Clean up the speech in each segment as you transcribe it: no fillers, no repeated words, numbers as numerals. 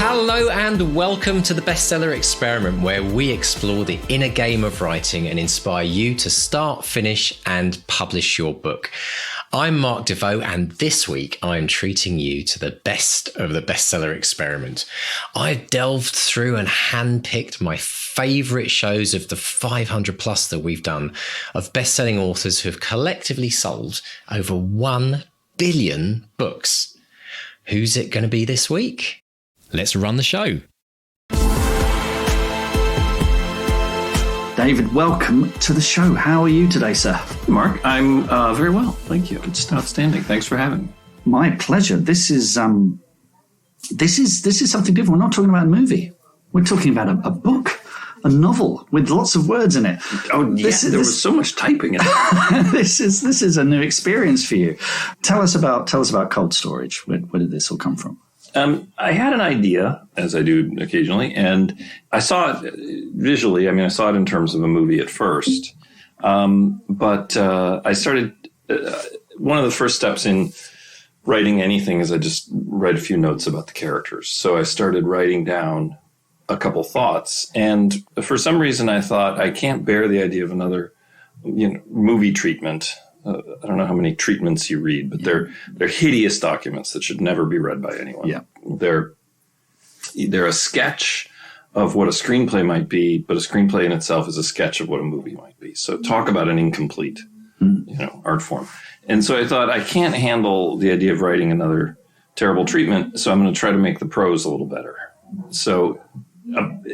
Hello and welcome to the Bestseller Experiment, where we explore the inner game of writing and inspire you to start, finish, and publish your book. I'm Mark DeVoe, and this week I'm treating you to the best of the Bestseller Experiment. I've delved through and handpicked my favourite shows of the 500 plus that we've done of best-selling authors who have collectively sold over 1 billion books. Who's it going to be this week? Let's run the show. David, welcome to the show. How are you today, sir? Mark, I'm very well. Thank you. It's outstanding. Thanks for having me. My pleasure. This is something different. We're not talking about a movie. We're talking about a book, a novel with lots of words in it. Oh, yeah. There was so much typing in it. This is a new experience for you. Tell us about cold storage. Where did this all come from? I had an idea, as I do occasionally, and I saw it visually. I mean, I saw it in terms of a movie at first. But I started, one of the first steps in writing anything is I just write a few notes about the characters. So I started writing down a couple thoughts. And for some reason, I thought I can't bear the idea of another movie treatment. I don't know how many treatments you read, but they're hideous documents that should never be read by anyone. Yeah. They're a sketch of what a screenplay might be, but a screenplay in itself is a sketch of what a movie might be. So talk about an incomplete, art form. And so I thought I can't handle the idea of writing another terrible treatment, so I'm going to try to make the prose a little better. So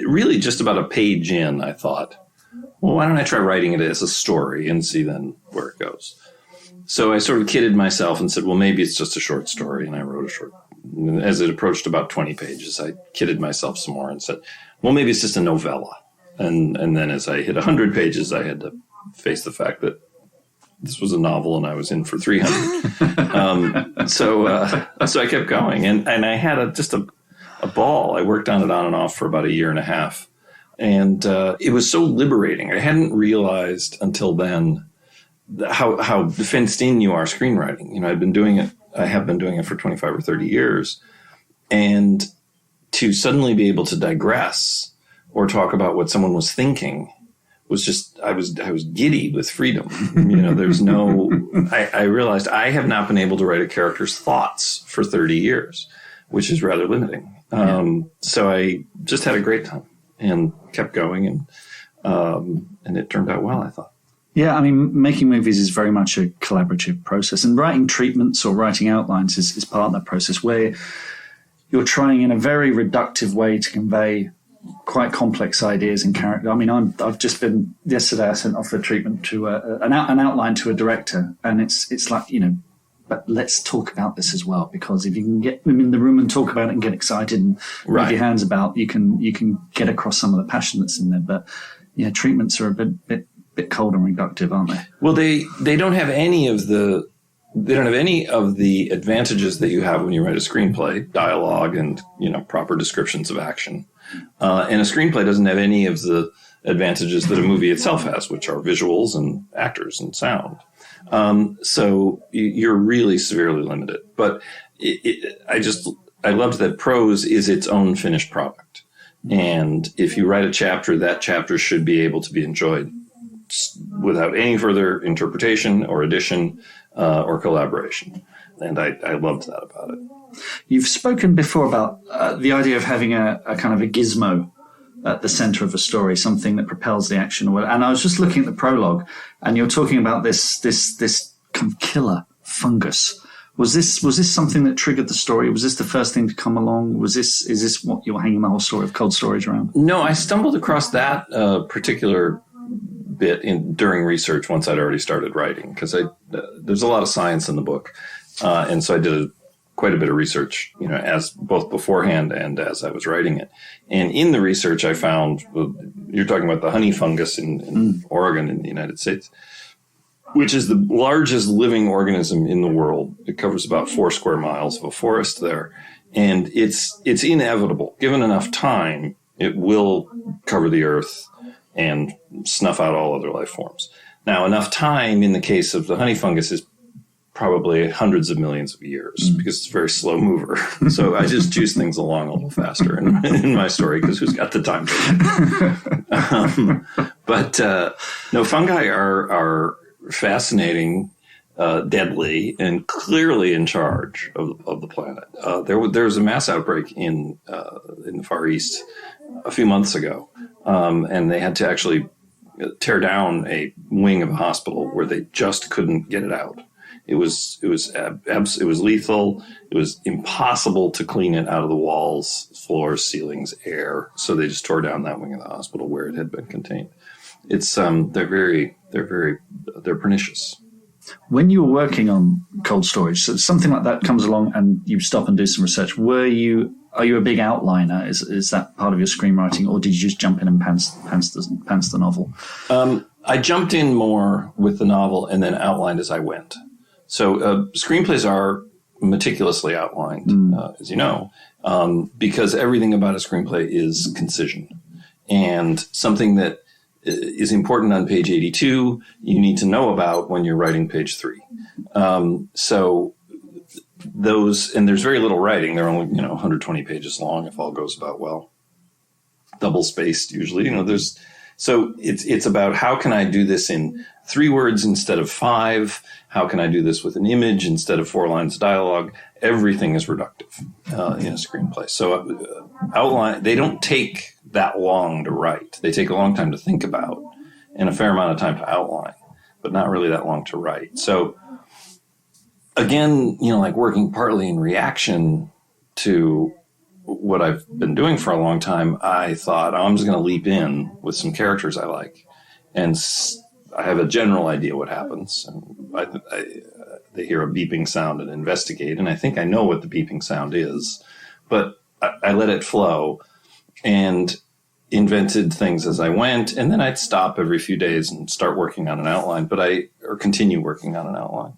really just about a page in, I thought, well, why don't I try writing it as a story and see then where it goes? So I sort of kidded myself and said, well, maybe it's just a short story. And I wrote a short. As it approached about 20 pages, I kidded myself some more and said, well, maybe it's just a novella. And then as I hit 100 pages, I had to face the fact that this was a novel and I was in for 300. So I kept going. And I had just a ball. I worked on it off for about a year and a half. And it was so liberating. I hadn't realized until then how fenced in you are screenwriting. I have been doing it for 25 or 30 years. And to suddenly be able to digress or talk about what someone was thinking was just, I was giddy with freedom. There's no, I realized I have not been able to write a character's thoughts for 30 years, which is rather limiting. So I just had a great time and kept going, and it turned out well, I thought. Yeah, I mean, making movies is very much a collaborative process, and writing treatments or writing outlines is part of that process, where you're trying in a very reductive way to convey quite complex ideas and character. I mean, I've just been yesterday. I sent off a treatment to an outline to a director, and it's like, but let's talk about this as well, because if you can get them in the room and talk about it and get excited and wave your hands about, you can get across some of the passion that's in there. But yeah, treatments are a bit cold and reductive, aren't they? Well, they don't have any of the advantages that you have when you write a screenplay, dialogue and proper descriptions of action. And a screenplay doesn't have any of the advantages that a movie itself has, which are visuals and actors and sound. So you're really severely limited. But I loved that prose is its own finished product. And if you write a chapter, that chapter should be able to be enjoyed without any further interpretation or addition or collaboration. And I loved that about it. You've spoken before about the idea of having a kind of a gizmo at the center of a story, something that propels the action. And I was just looking at the prologue, and you're talking about this kind of killer fungus. Was this something that triggered the story? Was this the first thing to come along? Is this what you're hanging the whole story of cold storage around? No, I stumbled across that particular bit during research once I'd already started writing, because there's a lot of science in the book, and so I did quite a bit of research, as both beforehand and as I was writing it. And in the research, I found, you're talking about the honey fungus in Oregon in the United States, which is the largest living organism in the world. It covers about 4 square miles of a forest there. And it's inevitable. Given enough time, it will cover the earth and snuff out all other life forms. Now, enough time in the case of the honey fungus is probably hundreds of millions of years because it's a very slow mover. So I just juice things along a little faster in my story because who's got the time for it? But no, fungi are fascinating, deadly, and clearly in charge of the planet. There was a mass outbreak in the Far East a few months ago, and they had to actually tear down a wing of a hospital where they just couldn't get it out. It was lethal. It was impossible to clean it out of the walls, floors, ceilings, air. So they just tore down that wing of the hospital where it had been contained. It's they're pernicious. When you were working on cold storage, so something like that comes along and you stop and do some research. Are you a big outliner? Is that part of your screenwriting, or did you just jump in and pants the novel? I jumped in more with the novel and then outlined as I went. So screenplays are meticulously outlined, as you know, because everything about a screenplay is concision. And something that is important on page 82, you need to know about when you're writing page 3. So those, and there's very little writing. They're only 120 pages long if all goes about well. Double spaced usually. So it's about how can I do this in 3 words instead of 5? How can I do this with an image instead of 4 lines of dialogue? Everything is reductive in a screenplay. So outline, they don't take that long to write. They take a long time to think about and a fair amount of time to outline, but not really that long to write. So again, like working partly in reaction to what I've been doing for a long time, I thought, I'm just going to leap in with some characters I like. And I have a general idea what happens. And they hear a beeping sound and investigate. And I think I know what the beeping sound is, but I let it flow and invented things as I went. And then I'd stop every few days and start working on an outline, or continue working on an outline.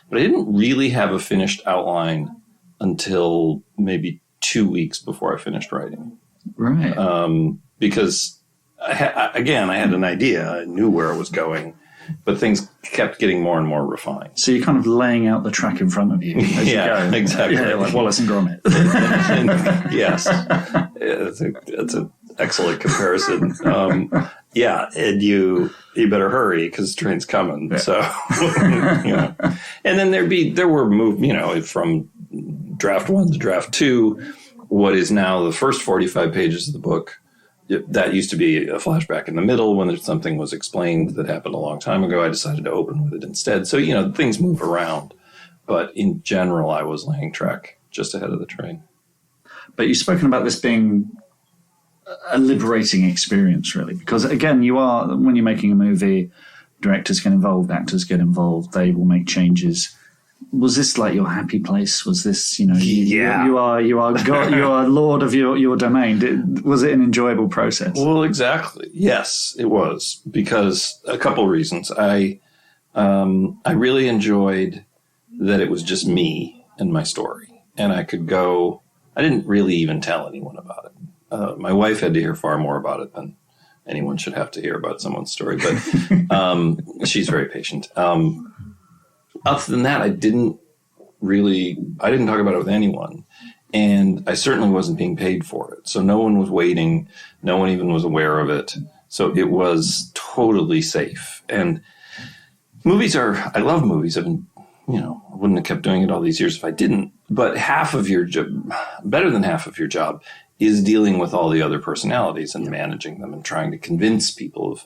But I didn't really have a finished outline until maybe 2 weeks before I finished writing. Right. Because I had an idea. I knew where it was going, but things kept getting more and more refined. So you're kind of laying out the track in front of you as you go. Exactly. Yeah, like Wallace and Gromit. Yes. It's an excellent comparison. And you better hurry because the train's coming. Yeah. So, and then there were from draft 1 to draft 2, what is now the first 45 pages of the book. That used to be a flashback in the middle when something was explained that happened a long time ago. I decided to open with it instead. So, things move around. But in general, I was laying track just ahead of the train. But you've spoken about this being a liberating experience, really, because, again, when you're making a movie, directors get involved, actors get involved, they will make changes. Was this like your happy place? Was this, you are God, you are Lord of your domain? Was it an enjoyable process? Well, exactly. Yes, it was, because a couple of reasons. I really enjoyed that it was just me and my story, and I could go. I didn't really even tell anyone about it. My wife had to hear far more about it than anyone should have to hear about someone's story, but she's very patient. Other than that, I didn't talk about it with anyone. And I certainly wasn't being paid for it. So no one was waiting. No one even was aware of it. So it was totally safe. And I love movies. I wouldn't have kept doing it all these years if I didn't. But half of your job, better than half of your job, is dealing with all the other personalities and managing them and trying to convince people of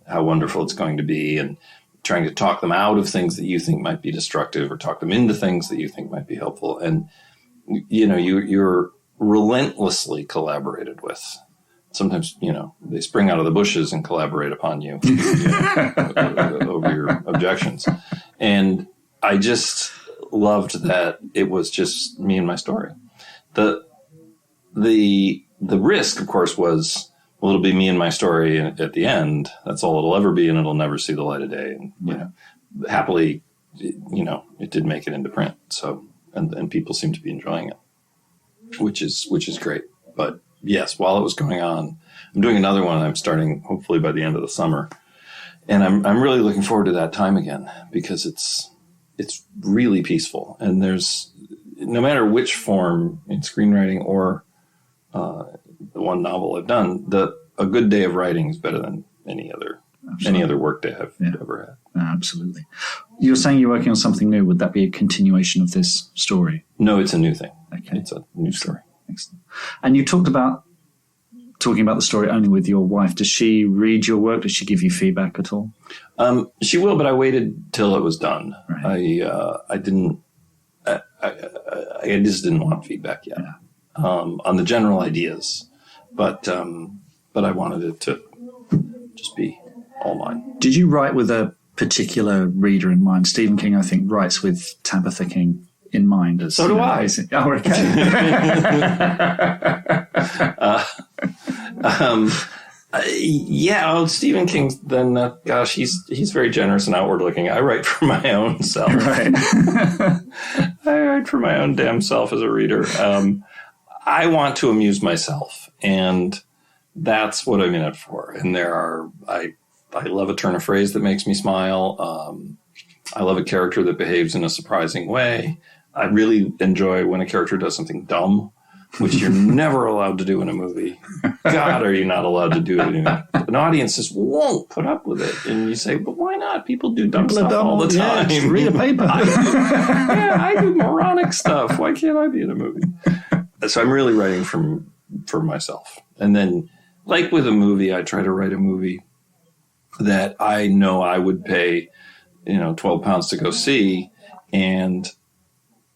how wonderful it's going to be, and trying to talk them out of things that you think might be destructive or talk them into things that you think might be helpful. And, you're relentlessly collaborated with. Sometimes, they spring out of the bushes and collaborate upon you, over your objections. And I just loved that it was just me and my story. The risk, of course, was, well, it'll be me and my story at the end. That's all it'll ever be, and it'll never see the light of day. And, happily, it did make it into print. So, and people seem to be enjoying it, which is great. But yes, while it was going on, I'm doing another one. I'm starting hopefully by the end of the summer. And I'm really looking forward to that time again, because it's it's really peaceful. And there's, no matter which form in screenwriting or the one novel I've done, a good day of writing is better than any other work day I've ever had. Absolutely. You're saying you're working on something new. Would that be a continuation of this story? No, it's a new thing. Okay. It's a new story. Excellent. And you talking about the story only with your wife. Does she read your work? Does she give you feedback at all? She will, but I waited till it was done. Right. I just didn't want feedback yet on the general ideas, but I wanted it to just be all mine. Did you write with a particular reader in mind? Stephen King, I think, writes with Tabitha King in mind. So do I. Oh, okay. Stephen King, then, gosh, he's very generous and outward looking. I write for my own self. Right. I write for my own damn self as a reader. I want to amuse myself, and that's what I'm in it for. And I love a turn of phrase that makes me smile. I love a character that behaves in a surprising way. I really enjoy when a character does something dumb, which you're never allowed to do in a movie. God, are you not allowed to do it? An audience just won't put up with it. And you say, but why not? People do dumb stuff all the time. Yeah, read a paper. I do moronic stuff. Why can't I be in a movie? So I'm really writing for myself. And then, like with a movie, I try to write a movie that I know I would pay, £12 to go see. And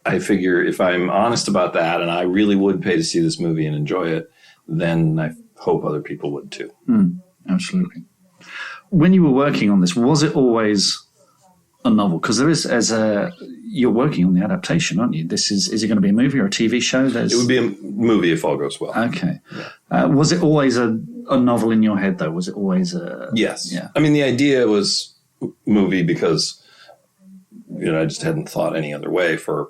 I figure if I'm honest about that and I really would pay to see this movie and enjoy it, then I hope other people would too. Absolutely. When you were working on this, was it always a novel? Because there is, you're working on the adaptation, aren't you? Is it going to be a movie or a TV show? It would be a movie if all goes well. Okay. Yeah. Was it always a novel in your head, though? Was it always a... Yes. Yeah. I mean, the idea was movie because, I just hadn't thought any other way for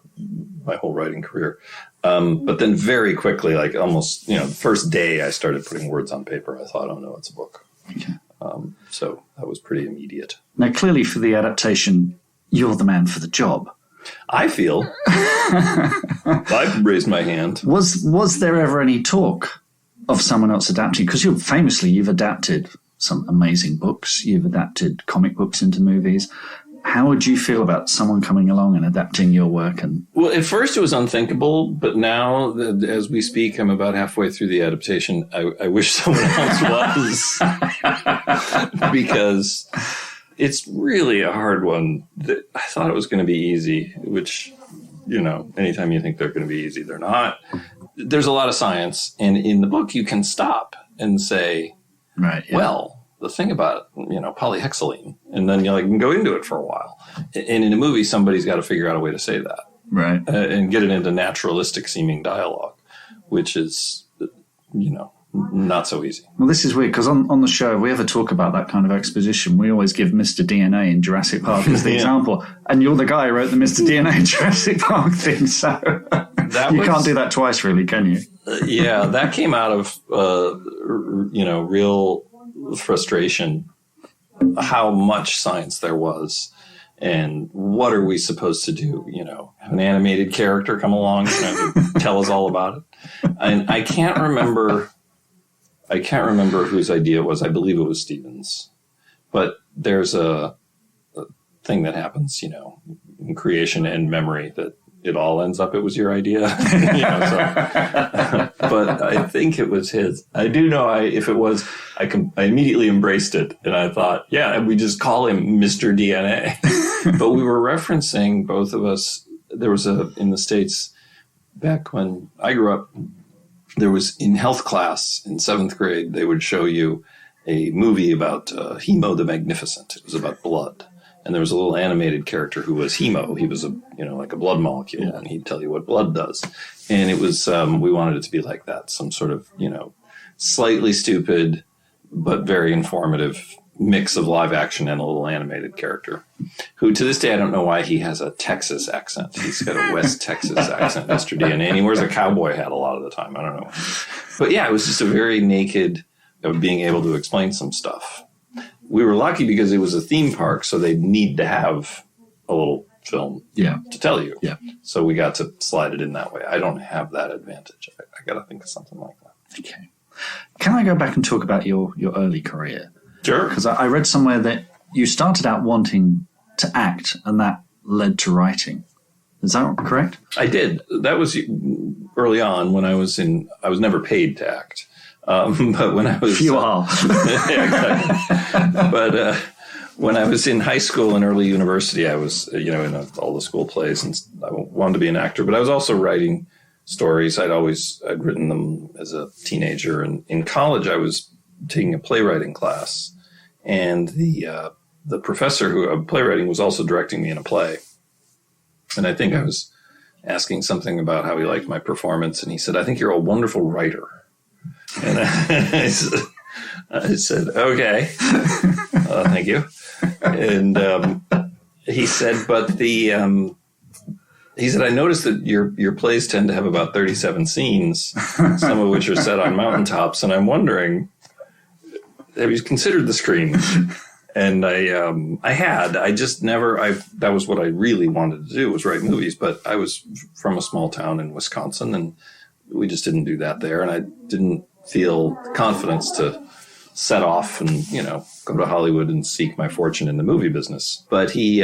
my whole writing career. But then very quickly, like almost, the first day I started putting words on paper, I thought, oh no, it's a book. Okay. So that was pretty immediate. Now, clearly for the adaptation, you're the man for the job. I feel. I've raised my hand. Was there ever any talk of someone else adapting? Because you've adapted some amazing books. You've adapted comic books into movies. How would you feel about someone coming along and adapting your work? Well, at first it was unthinkable, but now, as we speak, I'm about halfway through the adaptation. I wish someone else was, because it's really a hard one. I thought it was going to be easy, which, anytime you think they're going to be easy, they're not. There's a lot of science, and in the book you can stop and say, right, yeah. Well, the thing about, polyhexylene, and then you can go into it for a while. And in a movie, somebody's got to figure out a way to say that. Right. And get it into naturalistic seeming dialogue, which is, not so easy. Well, this is weird because on the show, if we ever talk about that kind of exposition, we always give Mr. DNA in Jurassic Park as the example. And you're the guy who wrote the Mr. DNA in Jurassic Park thing. So you can't do that twice, really, can you? That came out of, real frustration, how much science there was. And what are we supposed to do? Have an animated character come along and tell us all about it. And I can't remember whose idea it was. I believe it was Stephen's. But there's a thing that happens, in creation and memory, that it all ends up it was your idea. But I think it was his. I do know if it was, I immediately embraced it. And I thought, we just call him Mr. DNA. But we were referencing, both of us, there was in the States, back when I grew up, there was in health class in 7th grade, they would show you a movie about Hemo the Magnificent. It was about blood. And there was a little animated character who was Hemo. He was like a blood molecule, and he'd tell you what blood does. And it was, we wanted it to be like that, some sort of, slightly stupid, but very informative mix of live action and a little animated character, who to this day, I don't know why he has a Texas accent. He's got a West Texas accent, Mr. DNA, and he wears a cowboy hat a lot of the time. I don't know. But it was just a very naked of being able to explain some stuff. We were lucky because it was a theme park, so they'd need to have a little film Yeah. to tell you. Yeah. So we got to slide it in that way. I don't have that advantage. I got to think of something like that. Okay. Can I go back and talk about your early career? Sure. Because I read somewhere that you started out wanting to act and that led to writing. Is that correct? I did. That was early on when I was never paid to act. But when I was... You are. Yeah, exactly. But when I was in high school and early university, I was, in all the school plays, and I wanted to be an actor. But I was also writing stories. I'd written them as a teenager. And in college, I was taking a playwriting class. And the professor of playwriting was also directing me in a play. And I think I was asking something about how he liked my performance. And he said, "I think you're a wonderful writer." And I said, "Okay, thank you." And he said, he said, "I noticed that your plays tend to have about 37 scenes, some of which are set on mountaintops. And I'm wondering, have you considered the screen?" And I just never, that was what I really wanted to do, was write movies. But I was from a small town in Wisconsin, and we just didn't do that there. And I didn't feel confidence to set off and, go to Hollywood and seek my fortune in the movie business. But he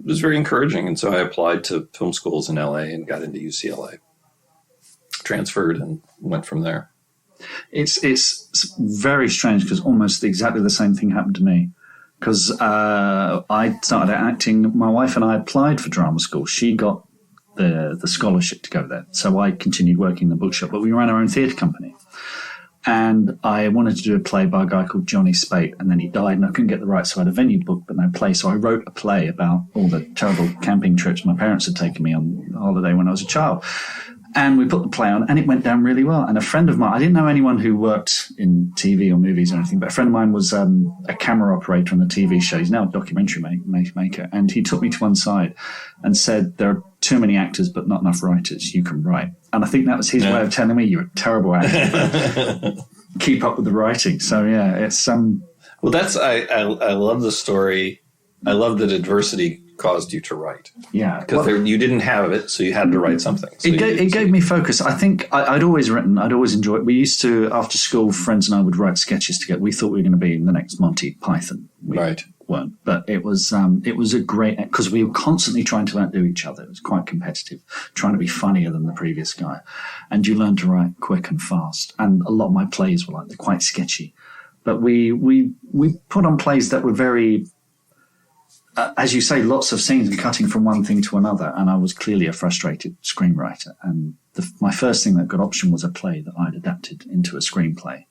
was very encouraging. And so I applied to film schools in LA and got into UCLA, transferred, and went from there. It's very strange because almost exactly the same thing happened to me. Because I started acting. My wife and I applied for drama school. She got the scholarship to go there. So I continued working in the bookshop. But we ran our own theatre company. And I wanted to do a play by a guy called Johnny Spate. And then he died and I couldn't get the rights. So I had a venue booked but no play. So I wrote a play about all the terrible camping trips my parents had taken me on holiday when I was a child. And we put the play on, and it went down really well. And a friend of mine, I didn't know anyone who worked in TV or movies or anything, but a friend of mine was a camera operator on a TV show. He's now a documentary maker. And he took me to one side and said, "There are too many actors, but not enough writers. You can write." And I think that was his way of telling me, "You're a terrible actor. Keep up with the writing." So, yeah, it's... Well, I love the story. I love that adversity caused you to write. Yeah. Because you didn't have it, so you had to write something. So it gave me focus. I think I'd always written. I'd always enjoyed. We used to, after school, friends and I would write sketches together. We thought we were going to be the next Monty Python. We weren't. But it was a great... Because we were constantly trying to outdo each other. It was quite competitive, trying to be funnier than the previous guy. And you learn to write quick and fast. And a lot of my plays were they're quite sketchy. But we put on plays that were very... as you say, lots of scenes and cutting from one thing to another. And I was clearly a frustrated screenwriter. And my first thing that got optioned was a play that I'd adapted into a screenplay.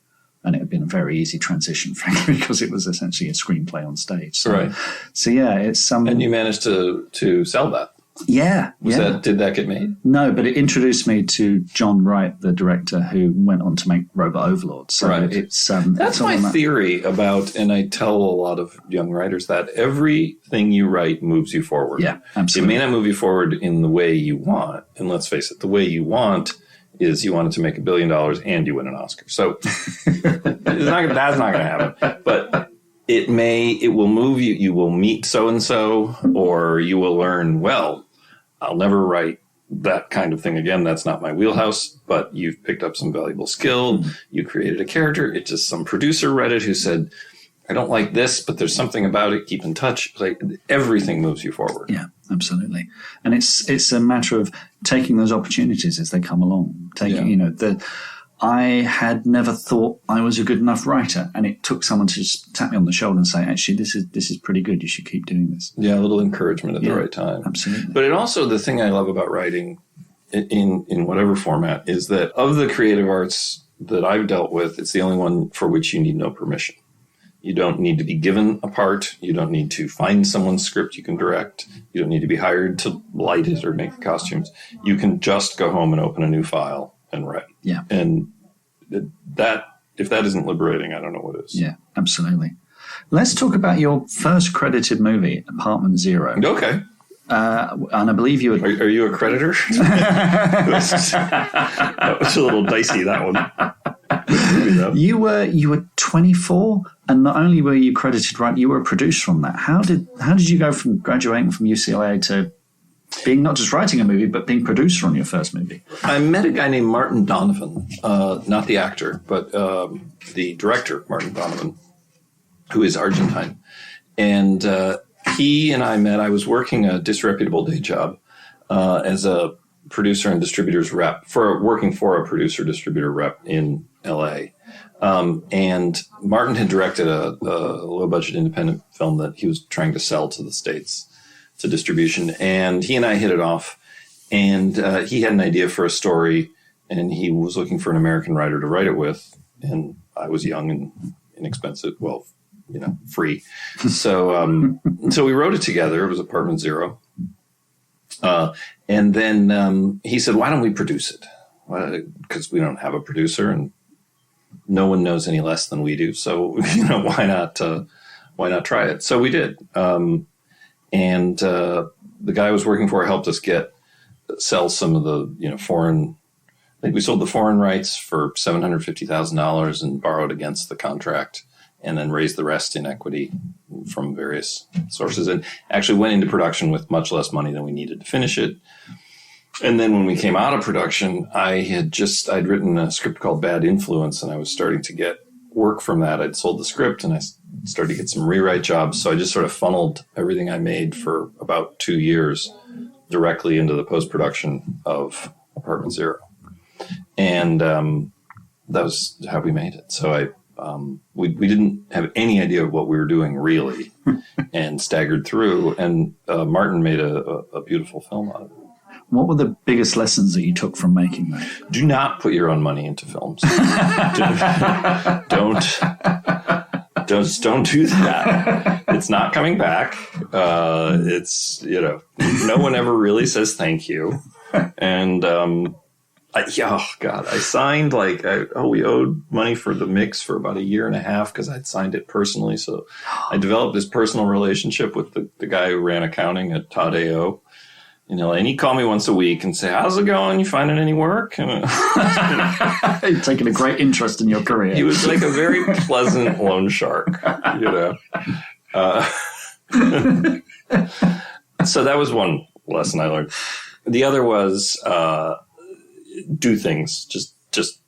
And it had been a very easy transition, frankly, because it was essentially a screenplay on stage. So, right. So yeah, it's... and you managed to sell that. Yeah. Did that get made? No, but it introduced me to John Wright, the director, who went on to make Robot Overlord. So it's... That's my theory about, and I tell a lot of young writers that everything you write moves you forward. Yeah, absolutely. It may not move you forward in the way you want. And let's face it, the way you want is you wanted to make $1 billion and you win an Oscar. So that's not going to happen. But it will move you. You will meet so-and-so, or you will learn, well, I'll never write that kind of thing again. That's not my wheelhouse, but you've picked up some valuable skill. Mm-hmm. You created a character. It's just some producer read it who said, "I don't like this, but there's something about it. Keep in touch." Everything moves you forward. Yeah, absolutely. And it's a matter of taking those opportunities as they come along. I had never thought I was a good enough writer, and it took someone to just tap me on the shoulder and say, "Actually, this is pretty good. You should keep doing this." Yeah, a little encouragement at the right time. Absolutely. But the thing I love about writing in whatever format is that of the creative arts that I've dealt with, it's the only one for which you need no permission. You don't need to be given a part. You don't need to find someone's script you can direct. You don't need to be hired to light it or make the costumes. You can just go home and open a new file and write. Yeah. And that, if that isn't liberating, I don't know what is. Yeah, absolutely. Let's talk about your first credited movie, Apartment Zero. Okay. And I believe you were... Are you a creditor? That was a little dicey, that one. You were 24 And not only were you credited, right, you were a producer on that. How did you go from graduating from UCLA to being not just writing a movie, but being producer on your first movie? I met a guy named Martin Donovan, not the actor, but the director, Martin Donovan, who is Argentine. And he and I met. I was working a disreputable day job as a producer and distributor's rep, working for a producer distributor rep in LA. And Martin had directed a low-budget independent film that he was trying to sell to the States to distribution. And he and I hit it off. And he had an idea for a story, and he was looking for an American writer to write it with. And I was young and inexpensive, well, free. So so we wrote it together. It was Apartment Zero. And then he said, why don't we produce it? Because we don't have a producer and no one knows any less than we do. So, why not try it? So we did. And the guy I was working for helped us sell some of the, foreign, I think we sold the foreign rights for $750,000 and borrowed against the contract, and then raised the rest in equity from various sources, and actually went into production with much less money than we needed to finish it. And then when we came out of production, I'd written a script called Bad Influence, and I was starting to get work from that. I'd sold the script and I started to get some rewrite jobs. So I just sort of funneled everything I made for about 2 years directly into the post-production of Apartment Zero. And that was how we made it. So we didn't have any idea of what we were doing really and staggered through. And Martin made a beautiful film out of it. What were the biggest lessons that you took from making that? Do not put your own money into films. Don't do that. It's not coming back. It's, no one ever really says thank you. And, I signed we owed money for the mix for about 1.5 years because I'd signed it personally. So I developed this personal relationship with the guy who ran accounting at Todd A.O. in LA. And he'd call me once a week and say, how's it going? You finding any work? And he'd taken a great interest in your career. He was like a very pleasant loan shark, So that was one lesson I learned. The other was do things. Just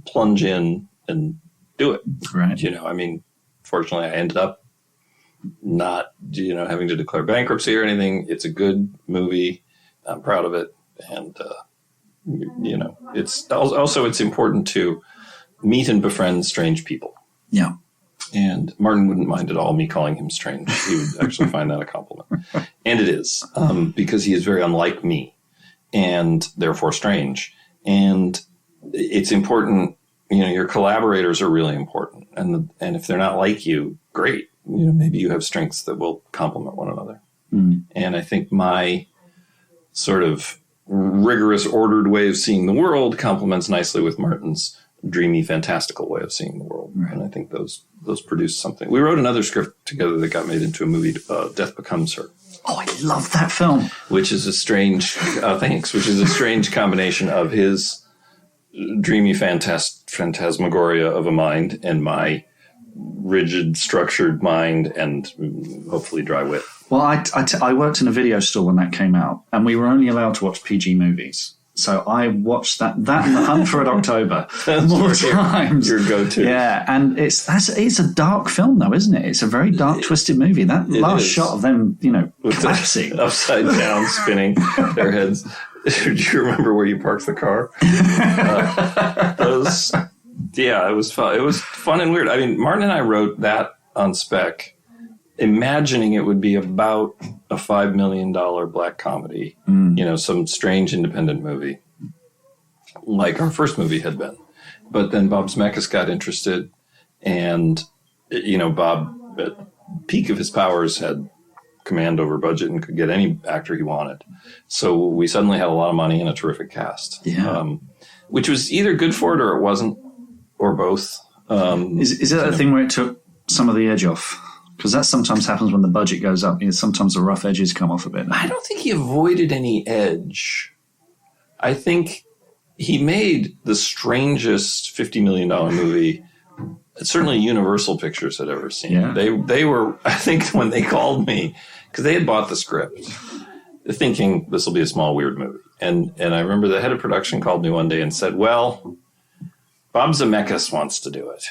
plunge in and do it. Right. Fortunately, I ended up not, having to declare bankruptcy or anything. It's a good movie. I'm proud of it. And, it's important to meet and befriend strange people. Yeah. And Martin wouldn't mind at all me calling him strange. He would actually find that a compliment. And it is, because he is very unlike me and therefore strange. And it's important, your collaborators are really important. And if they're not like you, great. Maybe you have strengths that will complement one another. Mm. And I think my sort of rigorous, ordered way of seeing the world complements nicely with Martin's dreamy, fantastical way of seeing the world. Right. And I think those produce something. We wrote another script together that got made into a movie, Death Becomes Her. Oh, I love that film. Which is a strange, which is a strange combination of his dreamy phantasmagoria of a mind and my rigid, structured mind and hopefully dry wit. Well, I worked in a video store when that came out, and we were only allowed to watch PG movies. So I watched that and The Hunt for Red October more times. Your go-to. Yeah, and it's a dark film, though, isn't it? It's a very dark, twisted movie. That last shot of them, collapsing. Upside down, spinning their heads. Do you remember where you parked the car? It was fun. It was fun and weird. I mean, Martin and I wrote that on spec, imagining it would be about a $5 million black comedy, some strange independent movie, like our first movie had been. But then Bob Zemeckis got interested, and, Bob, at peak of his powers, had command over budget and could get any actor he wanted. So we suddenly had a lot of money and a terrific cast, which was either good for it or it wasn't, or both. Is that the thing where it took some of the edge off? Because that sometimes happens when the budget goes up. Sometimes the rough edges come off a bit. I don't think he avoided any edge. I think he made the strangest $50 million movie certainly Universal Pictures had ever seen. Yeah. They were, I think, when they called me, because they had bought the script, thinking this will be a small, weird movie. And I remember the head of production called me one day and said, well, Bob Zemeckis wants to do it.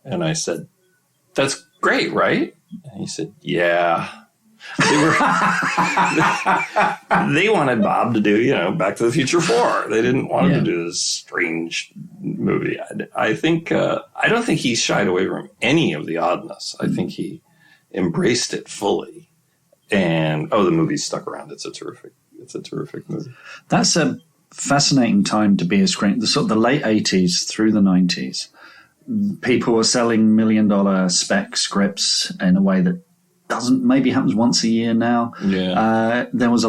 And I said, that's great, right? And he said, yeah. They wanted Bob to do, Back to the Future 4. They didn't want him to do this strange movie. I don't think he shied away from any of the oddness. I think he embraced it fully. And, the movie's stuck around. It's a terrific movie. That's a fascinating time to be a the late 80s through the 90s. People were selling $1 million spec scripts in a way that maybe happens once a year now. Yeah. There was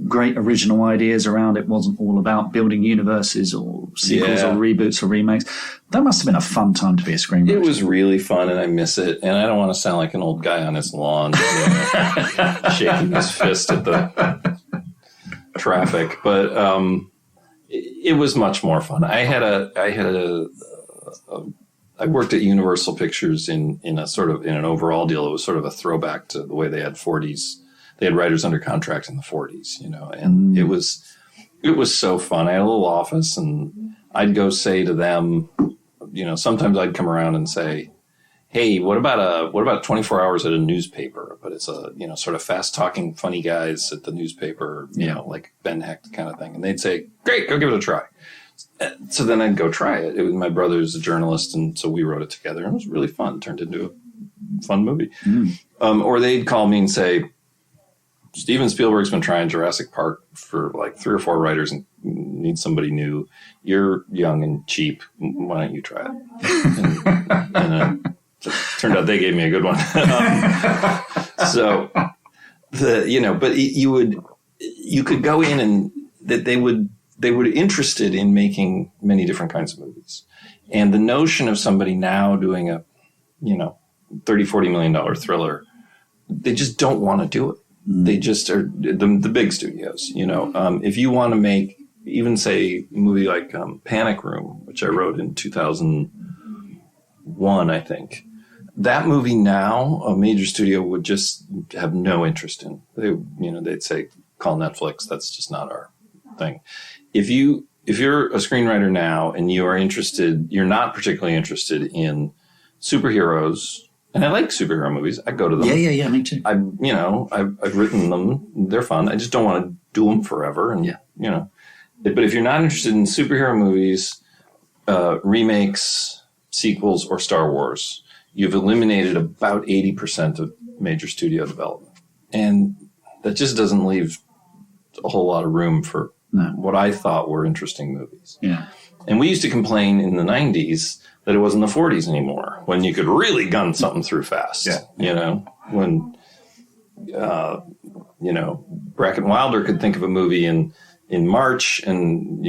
great original ideas around. It wasn't all about building universes or sequels or reboots or remakes. That must have been a fun time to be a screenwriter. It was really fun, and I miss it. And I don't want to sound like an old guy on his lawn, shaking his fist at the traffic. But it was much more fun. I worked at Universal Pictures in an overall deal. It was sort of a throwback to the way they had 40s. They had writers under contract in the 40s, and it was so fun. I had a little office, and I'd go say to them, sometimes I'd come around and say, hey, what about 24 hours at a newspaper? But it's a, sort of fast talking, funny guys at the newspaper, like Ben Hecht kind of thing. And they'd say, great, go give it a try. So then I'd go try it. My brother's a journalist, and so we wrote it together. And it was really fun. It turned into a fun movie. Or they'd call me and say, Steven Spielberg's been trying Jurassic Park for like 3 or 4 writers and needs somebody new. You're young and cheap. Why don't you try it? And it turned out they gave me a good one. But you could go in and that they were interested in making many different kinds of movies. And the notion of somebody now doing a, $30, $40 million thriller, they just don't want to do it. They just are the big studios, if you want to make even say a movie like Panic Room, which I wrote in 2001, I think. That movie now, a major studio would just have no interest in. They'd say, call Netflix. That's just not our thing. If you're a screenwriter now and you're not particularly interested in superheroes, and I like superhero movies, I go to them. Yeah, me too. I've written them. They're fun. I just don't want to do them forever. And, but if you're not interested in superhero movies, remakes, sequels, or Star Wars, you've eliminated about 80% of major studio development. And that just doesn't leave a whole lot of room for what I thought were interesting movies. Yeah. And we used to complain in the 90s that it wasn't the 40s anymore, when you could really gun something through fast. Yeah. When, Brackett and Wilder could think of a movie in March and,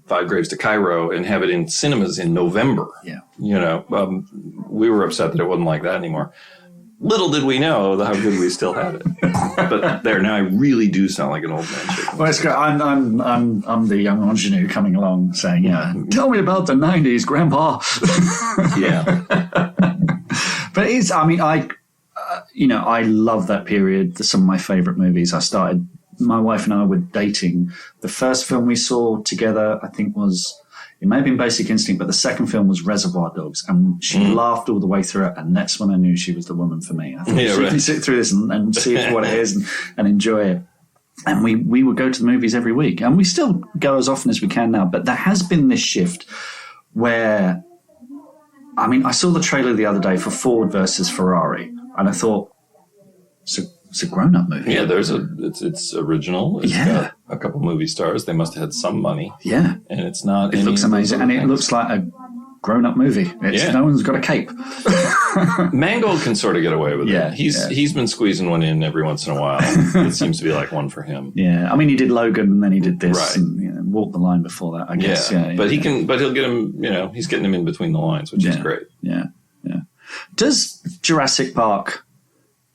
Five Graves to Cairo and have it in cinemas in November. Yeah. We were upset that it wasn't like that anymore. Little did we know how good we still had it. But now I really do sound like an old man. Well, it's good. I'm the young ingenue coming along saying, tell me about the 90s, Grandpa. Yeah. But it is, I love that period. Some of my favorite movies. My wife and I were dating. The first film we saw together, I think it may have been Basic Instinct, but the second film was Reservoir Dogs, and she laughed all the way through it, and that's when I knew she was the woman for me. I thought she can sit through this and see what it is and enjoy it. And we would go to the movies every week, and we still go as often as we can now, but there has been this shift where, I saw the trailer the other day for Ford versus Ferrari, and I thought, it's a grown-up movie. Yeah, it's original. It's got a couple movie stars. They must have had some money. Yeah. And it's not... It looks amazing. And it looks like a grown-up movie. No one's got a cape. Mangold can sort of get away with it. He's been squeezing one in every once in a while. It seems to be like one for him. Yeah. He did Logan, and then he did this, and Walk the Line before that, I guess. Yeah. But he'll get him, he's getting him in between the lines, which is great. Yeah. Yeah. Does Jurassic Park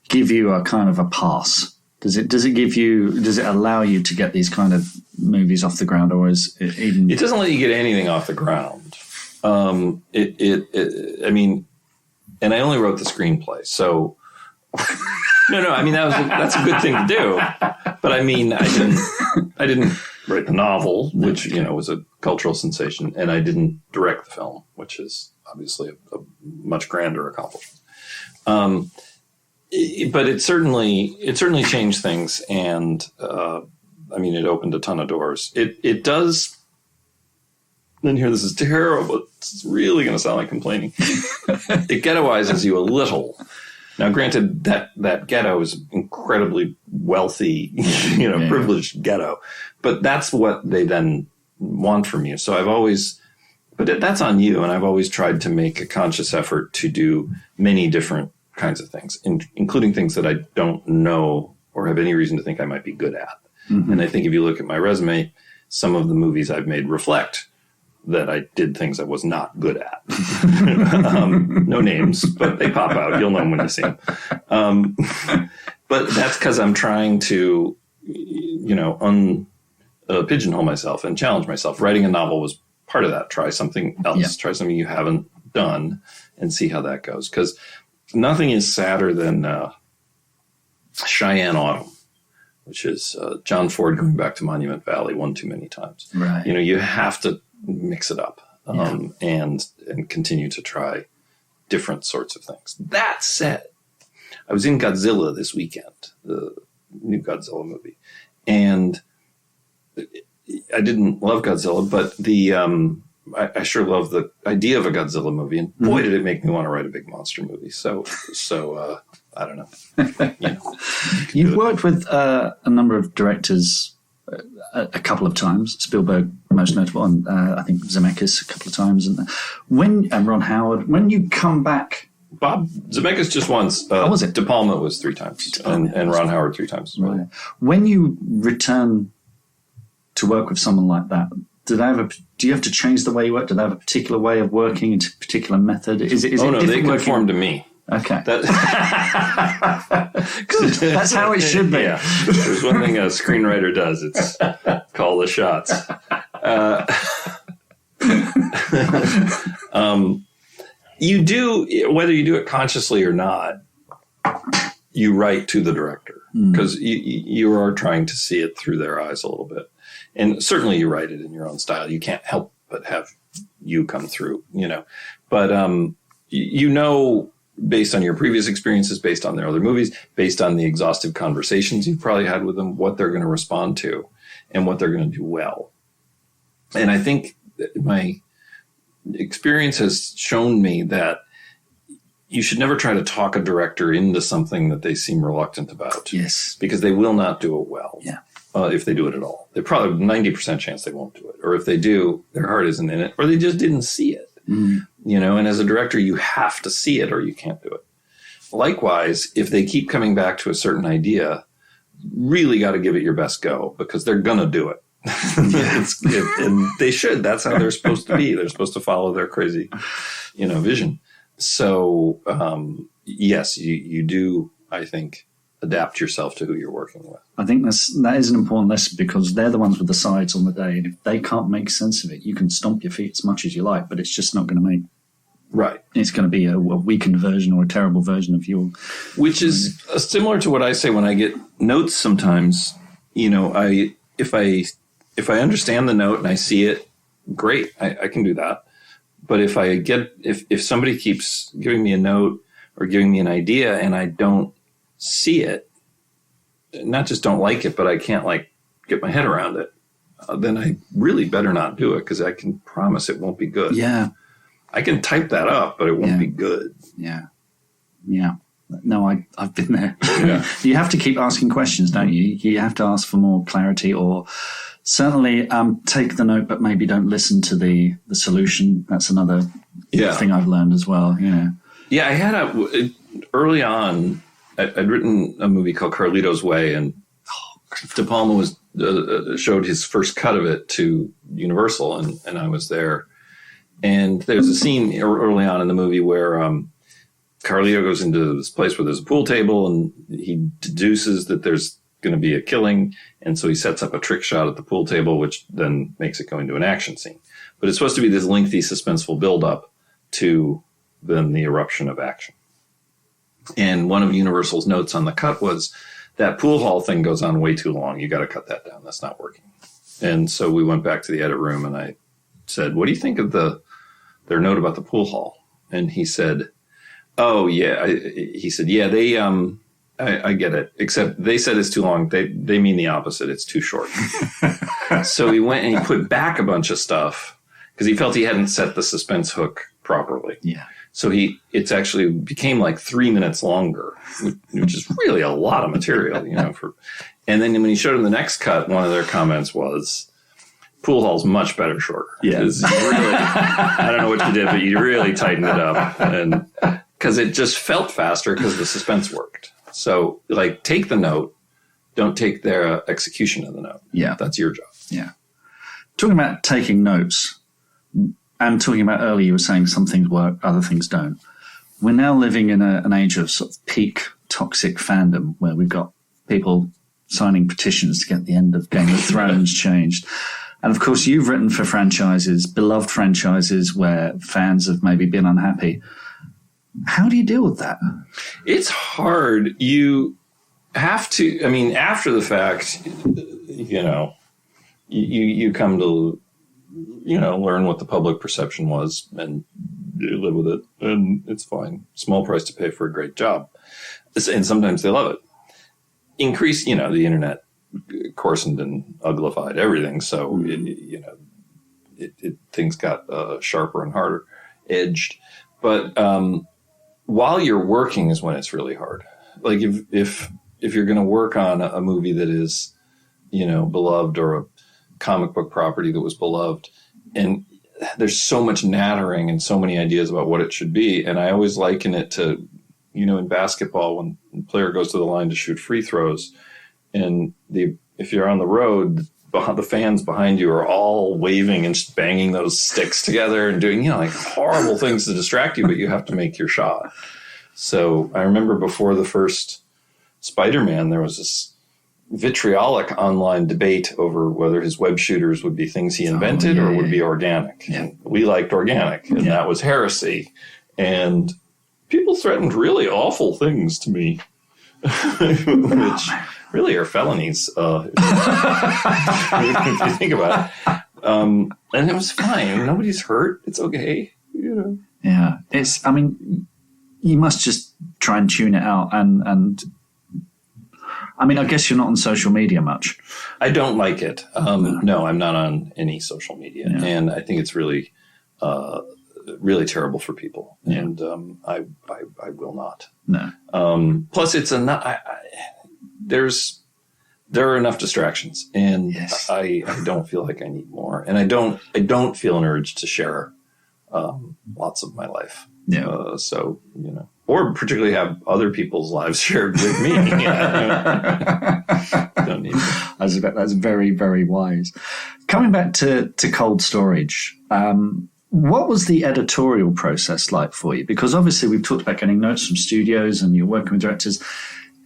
give you a kind of a pass? Does it allow you to get these kind of movies off the ground, or is it even? It doesn't let you get anything off the ground. I mean, and I only wrote the screenplay, so no. I mean, that's a good thing to do. But I mean, I didn't write the novel, which was a cultural sensation, and I didn't direct the film, which is obviously a much grander accomplishment. But it certainly changed things, and I mean, it opened a ton of doors. It does. And here, this is terrible. It's really going to sound like complaining. It ghettoizes you a little. Now, granted, that ghetto is incredibly wealthy, privileged ghetto, but that's what they then want from you. So but that's on you. And I've always tried to make a conscious effort to do many different kinds of things, including things that I don't know or have any reason to think I might be good at. Mm-hmm. And I think if you look at my resume, some of the movies I've made reflect that I did things I was not good at. No names, but they pop out. You'll know them when you see them. But that's because I'm trying to, pigeonhole myself and challenge myself. Writing a novel was part of that. Try something else. Yeah. Try something you haven't done and see how that goes. Because nothing is sadder than Cheyenne Autumn, which is John Ford going back to Monument Valley one too many times. Right. You have to mix it up and continue to try different sorts of things. That said, I was in Godzilla this weekend, the new Godzilla movie, and I didn't love Godzilla, but I sure love the idea of a Godzilla movie, and boy, did it make me want to write a big monster movie. So I don't know. You've worked with a number of directors a couple of times, Spielberg most notable, and I think Zemeckis a couple of times, and Ron Howard. When you come back, Bob Zemeckis just once. Was it? De Palma was 3 times, and Ron Howard 3 times. Right. When you return to work with someone like that, do you have to change the way you work? Do they have a particular way of working, a particular method? Is it no, they conform to me. Okay. Good. That's how it should be. Yeah. There's one thing a screenwriter does. It's call the shots. You do, whether you do it consciously or not, you write to the director because you are trying to see it through their eyes a little bit. And certainly you write it in your own style. You can't help but have you come through, But, based on your previous experiences, based on their other movies, based on the exhaustive conversations you've probably had with them, what they're going to respond to and what they're going to do well. And I think my experience has shown me that you should never try to talk a director into something that they seem reluctant about. Yes. Because they will not do it well. Yeah. If they do it at all. They probably 90% chance they won't do it. Or if they do, their heart isn't in it, or they just didn't see it. And as a director, you have to see it or you can't do it. Likewise, if they keep coming back to a certain idea, really got to give it your best go because they're going to do it. And they should. That's how they're supposed to be. They're supposed to follow their crazy, vision. So, yes, you do, I think, adapt yourself to who you're working with. I think that is an important lesson because they're the ones with the sides on the day. And if they can't make sense of it, you can stomp your feet as much as you like, but it's just not going to make... Right. It's going to be a weakened version or a terrible version of your... Which is similar to what I say when I get notes sometimes. If I understand the note and I see it, great, I can do that. But if somebody keeps giving me a note or giving me an idea and I don't see it, not just don't like it, but I can't get my head around it, then I really better not do it because I can promise it won't be good. Yeah. I can type that up, but it won't be good. Yeah. Yeah. No, I've been there. Yeah. You have to keep asking questions, don't you? You have to ask for more clarity or certainly take the note, but maybe don't listen to the solution. That's another thing I've learned as well. Yeah, I had early on, I'd written a movie called Carlito's Way, and De Palma showed his first cut of it to Universal, and I was there. And there's a scene early on in the movie where Carlito goes into this place where there's a pool table, and he deduces that there's going to be a killing. And so he sets up a trick shot at the pool table, which then makes it go into an action scene. But it's supposed to be this lengthy, suspenseful buildup to then the eruption of action. And one of Universal's notes on the cut was, that pool hall thing goes on way too long. You got to cut that down. That's not working. And so we went back to the edit room and I said, what do you think of their note about the pool hall? And he said, oh yeah. He said, yeah, I get it. Except they said it's too long. They mean the opposite. It's too short. So he went and he put back a bunch of stuff because he felt he hadn't set the suspense hook properly. Yeah. So it's actually became like 3 minutes longer, which is really a lot of material, and then when he showed him the next cut, one of their comments was, pool hall's much better shorter. Yeah. Really, I don't know what you did, but you really tightened it up. And because it just felt faster because the suspense worked. So like, take the note, don't take their execution of the note. Yeah. That's your job. Yeah. Talking about taking notes, and talking about earlier, you were saying some things work, other things don't. We're now living in an age of sort of peak toxic fandom where we've got people signing petitions to get the end of Game of Thrones changed. And of course, you've written for franchises, beloved franchises where fans have maybe been unhappy. How do you deal with that? It's hard. You have to, after the fact, you come to, learn what the public perception was and you live with it, and it's fine. Small price to pay for a great job. And sometimes they love it. Increase, the internet coarsened and uglified everything. So, things got sharper and harder edged. But while you're working is when it's really hard. Like if you're going to work on a movie that is, beloved, or a comic book property that was beloved, and there's so much nattering and so many ideas about what it should be. And I always liken it to, in basketball, when the player goes to the line to shoot free throws, and if you're on the road, the fans behind you are all waving and just banging those sticks together and doing, like horrible things to distract you, but you have to make your shot. So I remember before the first Spider-Man, there was this vitriolic online debate over whether his web shooters would be things he invented or would be organic. Yeah. And we liked organic, and that was heresy. And people threatened really awful things to me, which really are felonies, if you think about it. And it was fine. Nobody's hurt. It's okay. Yeah. You must just try and tune it out. And I guess you're not on social media much. I don't like it. No, I'm not on any social media. Yeah. And I think it's really, really terrible for people. Yeah. And I will not. No. Plus, it's there are enough distractions, and yes. I don't feel like I need more, and I don't feel an urge to share lots of my life. Yeah. Or particularly have other people's lives shared with me. Don't need to. That's very, very wise. Coming back to cold storage, what was the editorial process like for you? Because obviously we've talked about getting notes from studios and you're working with directors.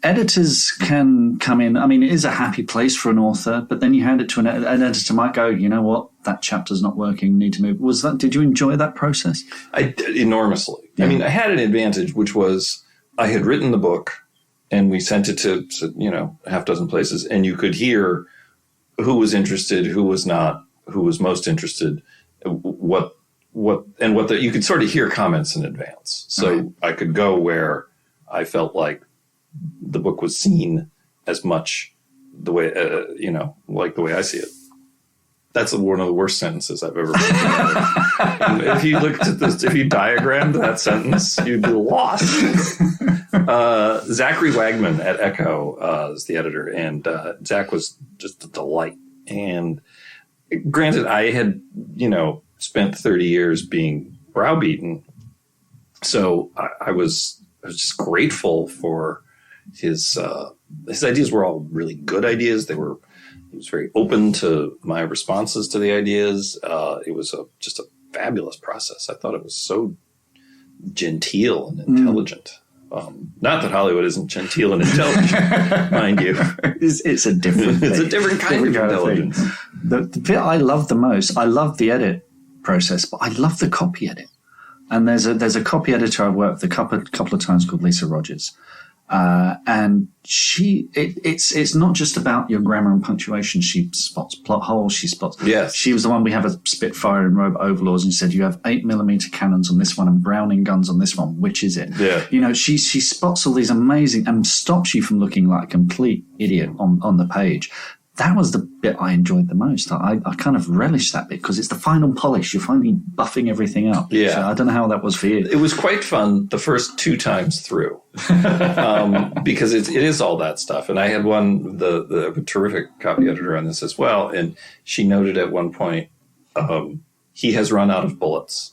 Editors can come in. It is a happy place for an author, but then you hand it to an editor might go, you know what, that chapter's not working, need to move. Did you enjoy that process? I did enormously. Yeah. I had an advantage, which was I had written the book and we sent it to, a half dozen places, and you could hear who was interested, who was not, who was most interested, you could sort of hear comments in advance. So I could go where I felt like the book was seen as much the way, like the way I see it. That's one of the worst sentences I've ever read. If you looked at this, if you diagrammed that sentence, you'd be lost. Zachary Wagman at Echo is the editor, and Zach was just a delight. And granted, I had, spent 30 years being browbeaten, so I was just grateful for his ideas. Were all really good ideas. He was very open to my responses to the ideas. It was just a fabulous process. I thought it was so genteel and intelligent. Not that Hollywood isn't genteel and intelligent, mind you. It's a different thing. It's a different kind of intelligence. The bit I love the most, I love the edit process, but I love the copy edit. And there's a copy editor I've worked with a couple of times called Lisa Rogers. And it's not just about your grammar and punctuation. She spots plot holes. Yes. She was the one we have a Spitfire and Robot Overlords, and she said, you have 8mm cannons on this one and Browning guns on this one. Which is it? Yeah. You know, she spots all these amazing and stops you from looking like a complete idiot on the page. That was the bit I enjoyed the most. I kind of relished that bit because it's the final polish. You're finally buffing everything up. Yeah. So I don't know how that was for you. It was quite fun the first 2 times through because it is all that stuff. And I had the terrific copy editor on this as well. And she noted at one point, he has run out of bullets.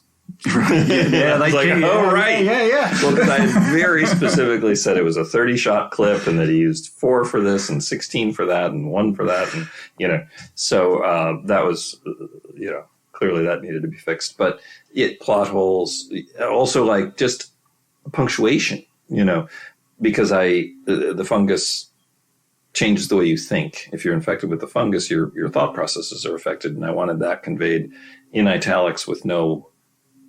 Right. Yeah, like, right. Yeah. Well, because I had very specifically said it was a 30-shot clip and that he used 4 for this and 16 for that and 1 for that. And, so that was, clearly that needed to be fixed. But plot holes, also like just punctuation, because the fungus changes the way you think. If you're infected with the fungus, your thought processes are affected. And I wanted that conveyed in italics with no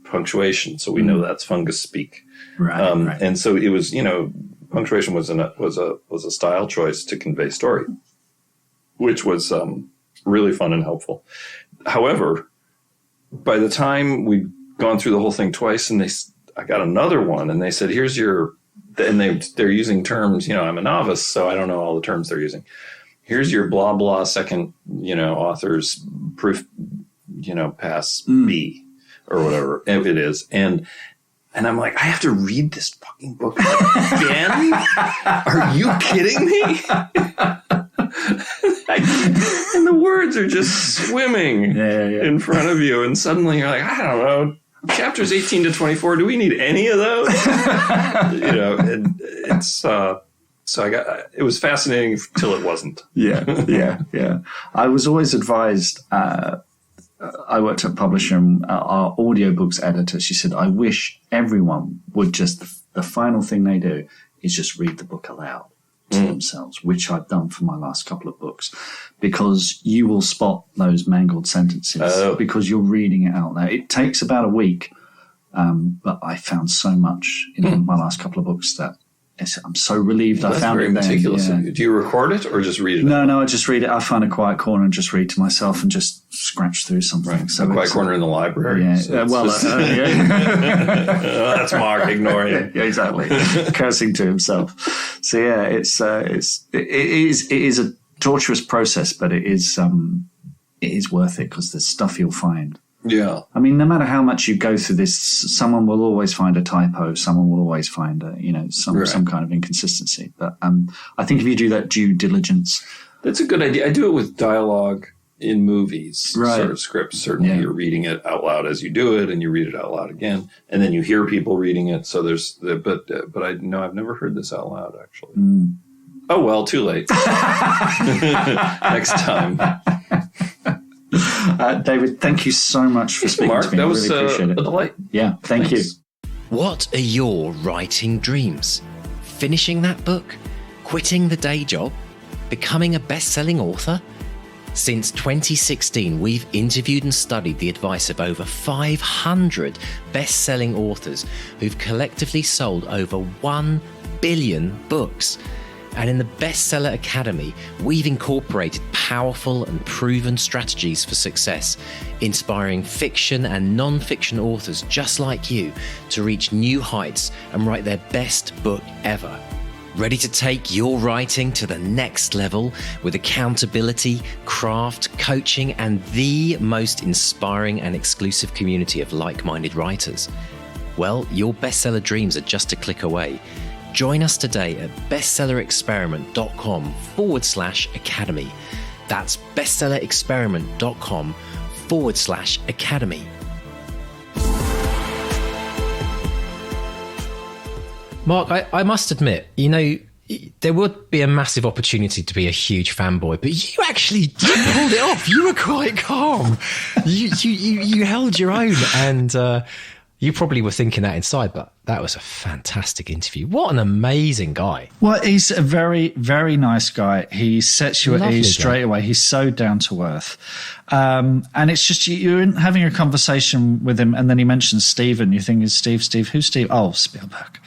punctuation, so we know that's fungus speak. Right. And so it was, punctuation was a style choice to convey story, which was really fun and helpful. However, by the time we'd gone through the whole thing twice, and I got another one, and they said, "Here's your," and they're using terms. I'm a novice, so I don't know all the terms they're using. Here's your blah blah second, author's proof, pass B. Or whatever it is. And I'm like, I have to read this fucking book again? Are you kidding me? And the words are just swimming in front of you. And suddenly you're like, I don't know, chapters 18 to 24, do we need any of those? And it's, so it was fascinating till it wasn't. Yeah. I was always advised, I worked at a publisher, and our audiobooks editor, she said, I wish everyone would just, the final thing they do is just read the book aloud to themselves, which I've done for my last couple of books, because you will spot those mangled sentences because you're reading it out loud. It takes about a week, but I found so much in my last couple of books that I'm so relieved I found it. That's very meticulous. Yeah. Do you record it or just read it? No, I just read it. I find a quiet corner and just read to myself and just scratch through something. Right. So a quiet corner in the library. Yeah. So that's Mark ignoring. Yeah, exactly. Cursing to himself. So yeah, it is a torturous process, but it is worth it because there's stuff you'll find. Yeah. I mean, no matter how much you go through this, someone will always find a typo. Someone will always find some kind of inconsistency. But I think if you do that due diligence, that's a good idea. I do it with dialogue in movies, sort of scripts. Certainly, you're reading it out loud as you do it, and you read it out loud again, and then you hear people reading it. So there's, but I know I've never heard this out loud actually. Oh well, too late. Next time. David, thank you so much for speaking Mark, to me. That was really appreciate it. A delight. Yeah, thank you. What are your writing dreams? Finishing that book? Quitting the day job? Becoming a best-selling author? Since 2016, we've interviewed and studied the advice of over 500 best-selling authors who've collectively sold over 1 billion books. And in the Bestseller Academy, we've incorporated powerful and proven strategies for success, inspiring fiction and non-fiction authors just like you to reach new heights and write their best book ever. Ready to take your writing to the next level with accountability, craft, coaching, and the most inspiring and exclusive community of like-minded writers? Well, your bestseller dreams are just a click away. Join us today at bestsellerexperiment.com/academy. That's bestsellerexperiment.com/academy. Mark, I must admit, there would be a massive opportunity to be a huge fanboy, but you pulled it off. You were quite calm. You held your own, and You probably were thinking that inside, but that was a fantastic interview. What an amazing guy. Well, he's a very, very nice guy. He sets you at ease straight away. He's so down to earth. And it's just you're having a conversation with him, and then he mentions Steven. You think, is Steve? Who's Steve? Oh, Spielberg.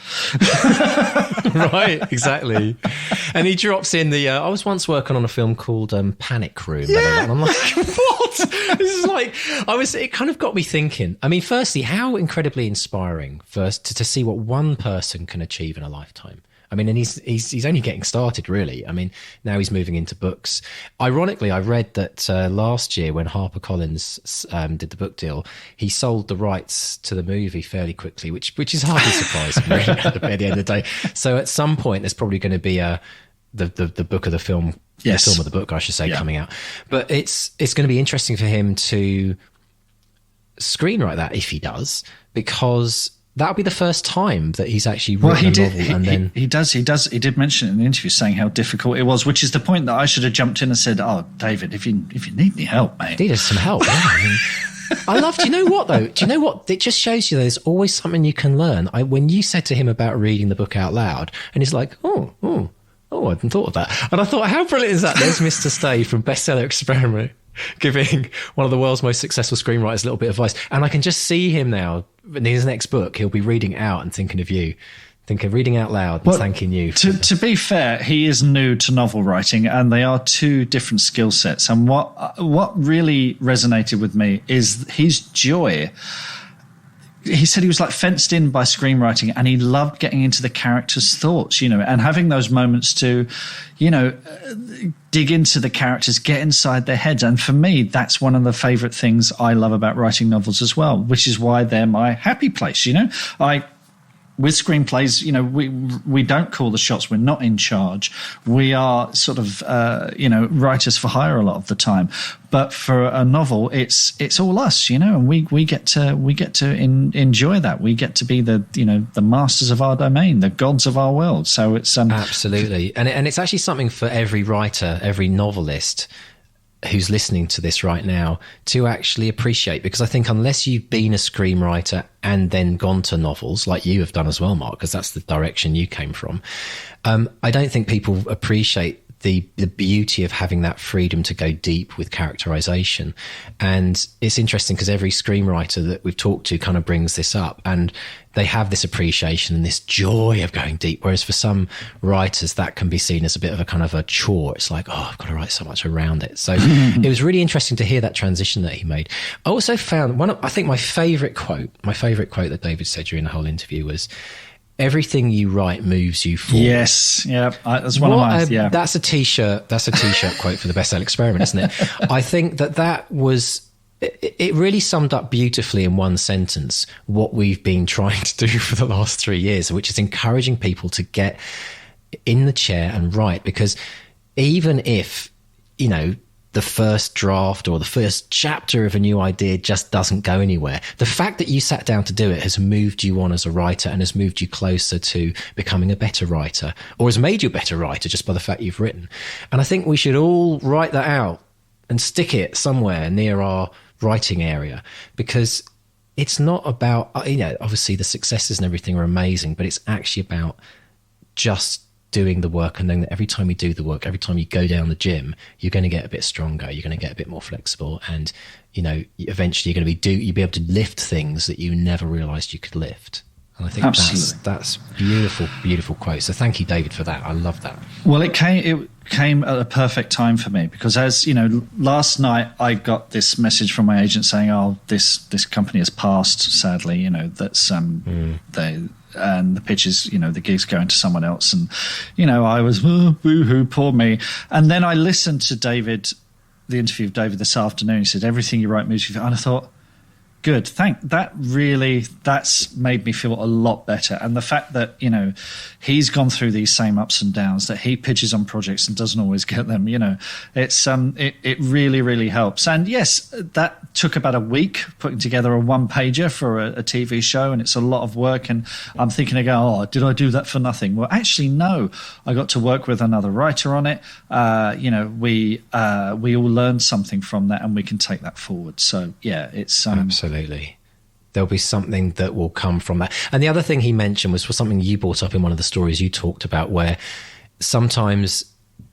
Right, exactly. And he drops in the, I was once working on a film called Panic Room. Yeah. And I'm like, what? This is like, it kind of got me thinking. I mean, firstly, how incredibly inspiring first to see what one person can achieve in a lifetime. I mean, and he's only getting started, really. I mean, now he's moving into books. Ironically, I read that last year when HarperCollins did the book deal, he sold the rights to the movie fairly quickly, which is hardly surprising, really, at the end of the day. So at some point, there's probably going to be the book of the film, yes. The film of the book, I should say, coming out. But it's going to be interesting for him to screenwrite that if he does, because that'll be the first time that he's actually written a novel. He did mention it in the interview, saying how difficult it was, which is the point that I should have jumped in and said, "Oh, David, if you need any help, mate, need us some help." Yeah, I mean, I love. Do you know what though? Do you know what? It just shows you there's always something you can learn. When you said to him about reading the book out loud, and he's like, "Oh, I hadn't thought of that," and I thought, how brilliant is that? There's Mr. Stay from Bestseller Experiment giving one of the world's most successful screenwriters a little bit of advice, and I can just see him now. In his next book, he'll be reading out and thinking of you, reading out loud and thanking you. To be fair, he is new to novel writing, and they are two different skill sets. And what really resonated with me is his joy. He said he was like fenced in by screenwriting, and he loved getting into the characters' thoughts, and having those moments to, dig into the characters, get inside their heads. And for me, that's one of the favorite things I love about writing novels as well, which is why they're my happy place. With screenplays, we don't call the shots. We're not in charge. We are sort of, writers for hire a lot of the time. But for a novel, it's all us, and we get to enjoy that. We get to be the masters of our domain, the gods of our world. So it's absolutely, and it's actually something for every writer, every novelist who's listening to this right now to actually appreciate, because I think unless you've been a screenwriter and then gone to novels like you have done as well, Mark, because that's the direction you came from, I don't think people appreciate the beauty of having that freedom to go deep with characterization. And it's interesting because every screenwriter that we've talked to kind of brings this up, and they have this appreciation and this joy of going deep. Whereas for some writers, that can be seen as a bit of a kind of a chore. It's like, oh, I've got to write so much around it. So it was really interesting to hear that transition that he made. I also found I think my favorite quote that David said during the whole interview was, "Everything you write moves you forward." Yes, yeah, that's one of mine. Yeah, that's a t-shirt. That's a t-shirt quote for the Bestseller Experiment, isn't it? I think that was. It really summed up beautifully in one sentence what we've been trying to do for the last 3 years, which is encouraging people to get in the chair and write. Because even if the first draft or the first chapter of a new idea just doesn't go anywhere, the fact that you sat down to do it has moved you on as a writer and has moved you closer to becoming a better writer, or has made you a better writer just by the fact you've written. And I think we should all write that out and stick it somewhere near our writing area, because it's not about, obviously the successes and everything are amazing, but it's actually about just doing the work, and then that every time you do the work, every time you go down the gym, you're going to get a bit stronger, you're going to get a bit more flexible, and eventually you're going to you'll be able to lift things that you never realized you could lift. And I think that's beautiful, beautiful quote. So thank you, David, for that. I love that. Well, it came at a perfect time for me, because as last night I got this message from my agent saying, "Oh, this company has passed, sadly. That's and the pitch is, the gig's going to someone else." And I was boo-hoo, poor me. And then I listened to the interview of David this afternoon. He said, "Everything you write moves you," and I thought, good. That's made me feel a lot better. And the fact that, he's gone through these same ups and downs, that he pitches on projects and doesn't always get them, it really, really helps. And yes, that took about a week putting together a one-pager for a TV show, and it's a lot of work. And I'm thinking again, oh, did I do that for nothing? Well, actually, no. I got to work with another writer on it. We all learned something from that, and we can take that forward. So yeah, it's absolutely. There'll be something that will come from that. And the other thing he mentioned was something you brought up in one of the stories you talked about, where sometimes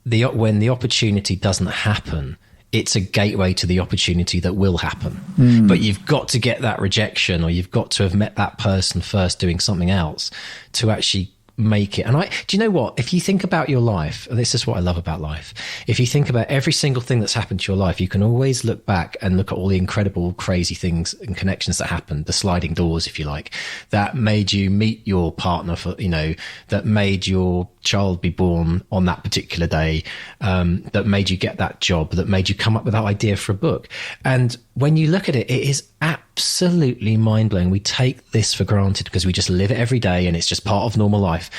when the opportunity doesn't happen, it's a gateway to the opportunity that will happen. But you've got to get that rejection, or you've got to have met that person first doing something else to actually make it. And do you know what? If you think about your life, this is what I love about life. If you think about every single thing that's happened to your life, you can always look back and look at all the incredible, crazy things and connections that happened, the sliding doors, if you like, that made you meet your partner that made your child be born on that particular day, that made you get that job, that made you come up with that idea for a book. And when you look at it, it is absolutely mind-blowing. We take this for granted because we just live it every day and it's just part of normal life.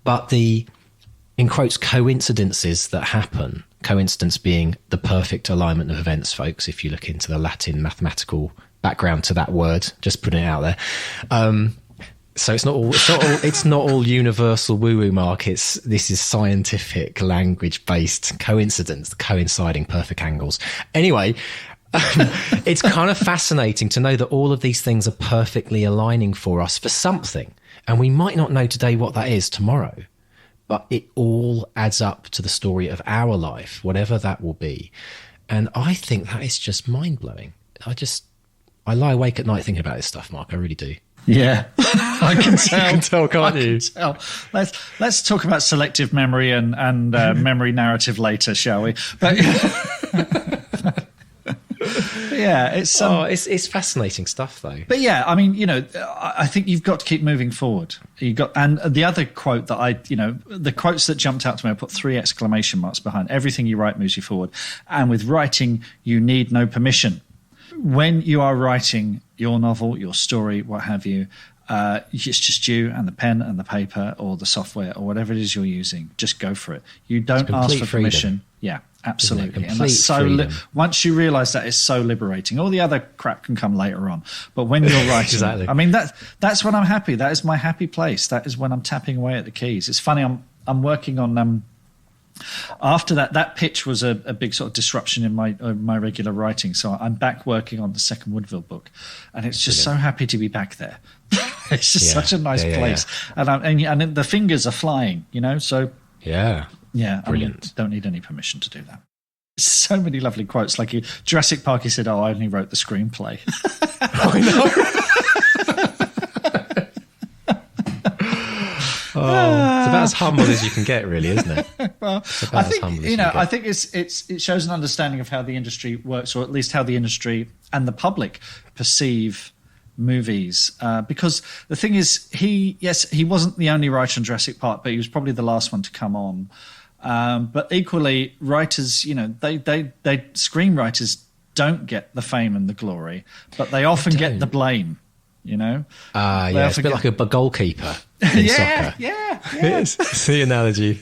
But the, in quotes, coincidences that happen, coincidence being the perfect alignment of events, folks, if you look into the Latin mathematical background to that word, just putting it out there. So it's not all universal woo-woo, Mark. This is scientific, language-based coincidence, coinciding perfect angles. Anyway, it's kind of fascinating to know that all of these things are perfectly aligning for us for something. And we might not know today what that is tomorrow, but it all adds up to the story of our life, whatever that will be. And I think that is just mind-blowing. I lie awake at night thinking about this stuff, Mark. I really do. Yeah, I can tell. You can tell, can't you? Can tell. Let's talk about selective memory and memory narrative later, shall we? But yeah, it's fascinating stuff, though. But yeah, I mean, I think you've got to keep moving forward. And the other quote that the quotes that jumped out to me, I put 3 exclamation marks behind. Everything you write moves you forward, and with writing, you need no permission. When you are writing your novel, your story, what have you, it's just you and the pen and the paper or the software or whatever it is you're using. Just go for it. You don't ask for permission. Freedom. Yeah, absolutely. And that's so once you realise that, it's so liberating. All the other crap can come later on, but when you're writing, exactly. I mean that's when I'm happy. That is my happy place. That is when I'm tapping away at the keys. It's funny. I'm working on. After that pitch was a big sort of disruption in my regular writing. So I'm back working on the second Woodville book, and it's just so happy to be back there. It's just such a nice place, yeah. And the fingers are flying, So yeah, brilliant. I don't need any permission to do that. So many lovely quotes, like Jurassic Park. He said, "Oh, I only wrote the screenplay." I know. It's about as humble as you can get, really, isn't it? Well, I think it shows an understanding of how the industry works, or at least how the industry and the public perceive movies. Because the thing is, he wasn't the only writer on Jurassic Park, but he was probably the last one to come on. But equally, writers, screenwriters don't get the fame and the glory, but they often get the blame. It's a bit like a goalkeeper in soccer. Yeah. It is. It's the analogy.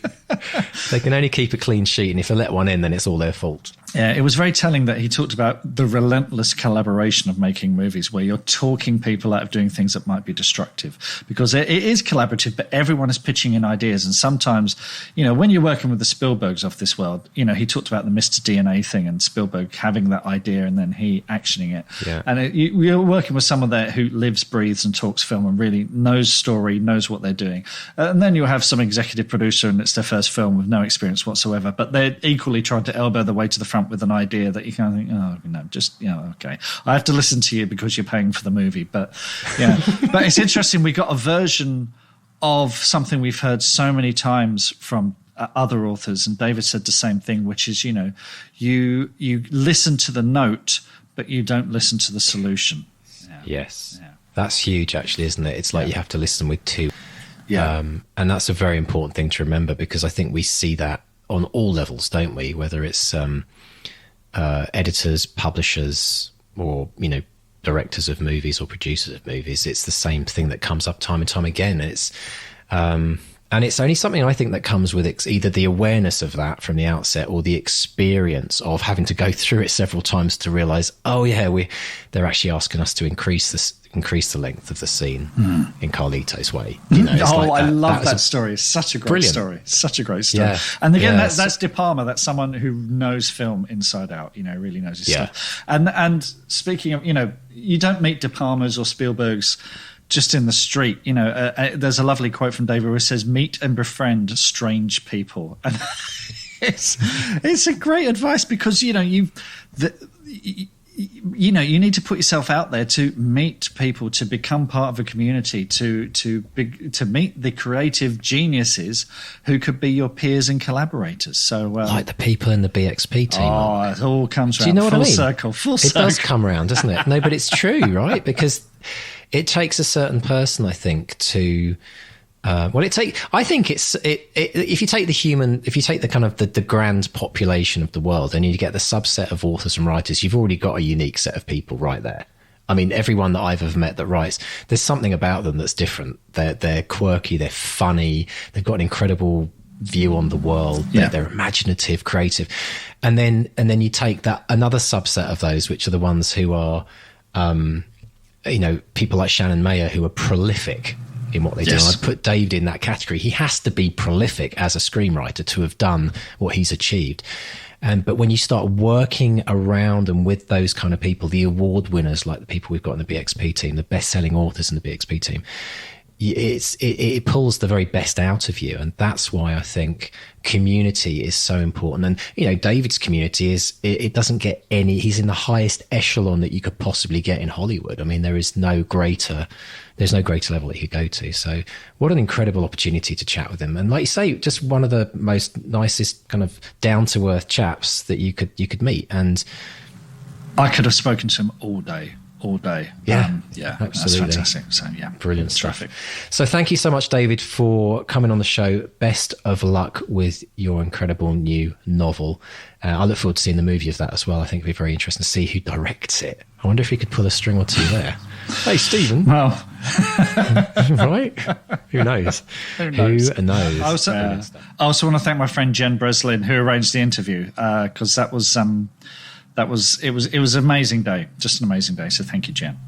They can only keep a clean sheet, and if they let one in, then it's all their fault. Yeah, it was very telling that he talked about the relentless collaboration of making movies, where you're talking people out of doing things that might be destructive, because it is collaborative, but everyone is pitching in ideas. And sometimes, when you're working with the Spielbergs of this world, he talked about the Mr. DNA thing and Spielberg having that idea and then he actioning it. Yeah. And you're working with someone there who lives, breathes and talks film and really knows story, knows what they're doing. And then you'll have some executive producer and it's their first film with no experience whatsoever, but they're equally trying to elbow their way to the front with an idea that you kind of think, okay, I have to listen to you because you're paying for the movie. But yeah, but it's interesting. We got a version of something we've heard so many times from other authors, and David said the same thing, which is, you listen to the note, but you don't listen to the solution. Yeah. Yes. Yeah. That's huge, actually, isn't it? It's like you have to listen with 2. Yeah. And that's a very important thing to remember, because I think we see that on all levels, don't we? Whether it's editors, publishers, or, directors of movies or producers of movies, it's the same thing that comes up time and time again. And it's only something I think that comes with either the awareness of that from the outset or the experience of having to go through it several times to realize, they're actually asking us to increase the length of the scene in Carlito's way. I love that story. It's such a great story. Such a great story. Yeah. And again, that's De Palma. That's someone who knows film inside out, really knows his stuff. And speaking of, you don't meet De Palmas or Spielbergs just in the street. You know, there's a lovely quote from David where it says, "Meet and befriend strange people," and it's a great advice because you need to put yourself out there to meet people, to become part of a community, to meet the creative geniuses who could be your peers and collaborators. So, like the people in the BXP team. Oh, it all comes around. Do you know what I mean? Full circle. It does come around, doesn't it? No, but it's true, right? Because it takes a certain person, I think, to. I think if you take the kind of the grand population of the world and you get the subset of authors and writers, you've already got a unique set of people right there. I mean, everyone that I've ever met that writes, there's something about them that's different. They're quirky, they're funny, they've got an incredible view on the world. They're imaginative, creative, and then you take that another subset of those, which are the ones who are, people like Shannon Mayer who are prolific in what they do. I'd put David in that category. He has to be prolific as a screenwriter to have done what he's achieved. But when you start working around and with those kind of people, the award winners, like the people we've got in the BXP team, the best-selling authors in the BXP team, it pulls the very best out of you. And that's why I think community is so important. And, David's community it doesn't get he's in the highest echelon that you could possibly get in Hollywood. I mean, there's no greater level that you could go to. So what an incredible opportunity to chat with him. And like you say, just one of the most nicest kind of down to earth chaps that you could meet. And I could have spoken to him all day. Yeah, That's absolutely. fantastic. So brilliant stuff. So thank you so much, David, for coming on the show. Best of luck with your incredible new novel. I look forward to seeing the movie of that as well. I think it'll be very interesting to see who directs it. I wonder if he could pull a string or two there. Hey, Stephen. Well, right? Who knows? Who knows? I also want to thank my friend Jen Breslin who arranged the interview because it was an amazing day, just an amazing day. So thank you, Jen.